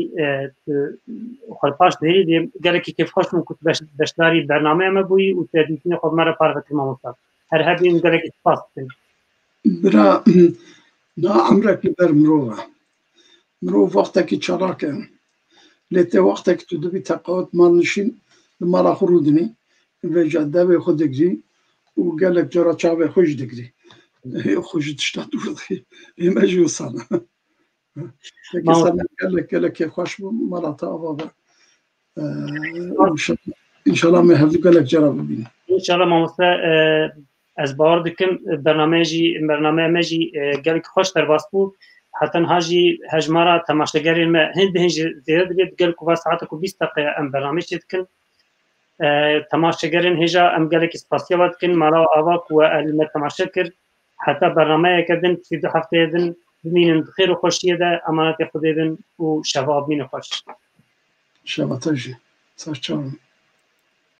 xwalpas derî dê gelekî kêfxweş bûm ku tu beşdarî bernameya me bûyî û tu dîtinê xwe bi me re parve kir mamoste her hebîn gelekî spas dikim bira na emrek li ber mirov e mirov wextekî çalak e lê tê wextekî tu dibî teqawet malnişîn li mala xwe rûdinî vêje devê xwe digirî û gelek cara çavê xwe jî digirî xwe ji tişta dûr dikî ême jî wisa ne gelek kêfxweş bû mala te ava be înşallah me hevdû gelek cara bibînin İnşallah mamoste ez bawer dikim bernameya me jî gelekî xweş derbas bû hetenha jî hejmara temaşegerên me hin bi hin jî zêde dibe gel ku va saeta ku 20 deqeya em bername çê dikin temaşegerên hêja em gelekî spasiya dikin mala ava ku we me temaşe kir heta bernameyeke din sî du hefteyê din bimînin bi xêr û xweşiyê de emanetê Xwedê bin û şeva bimîne xweş şeva te jî ser çawan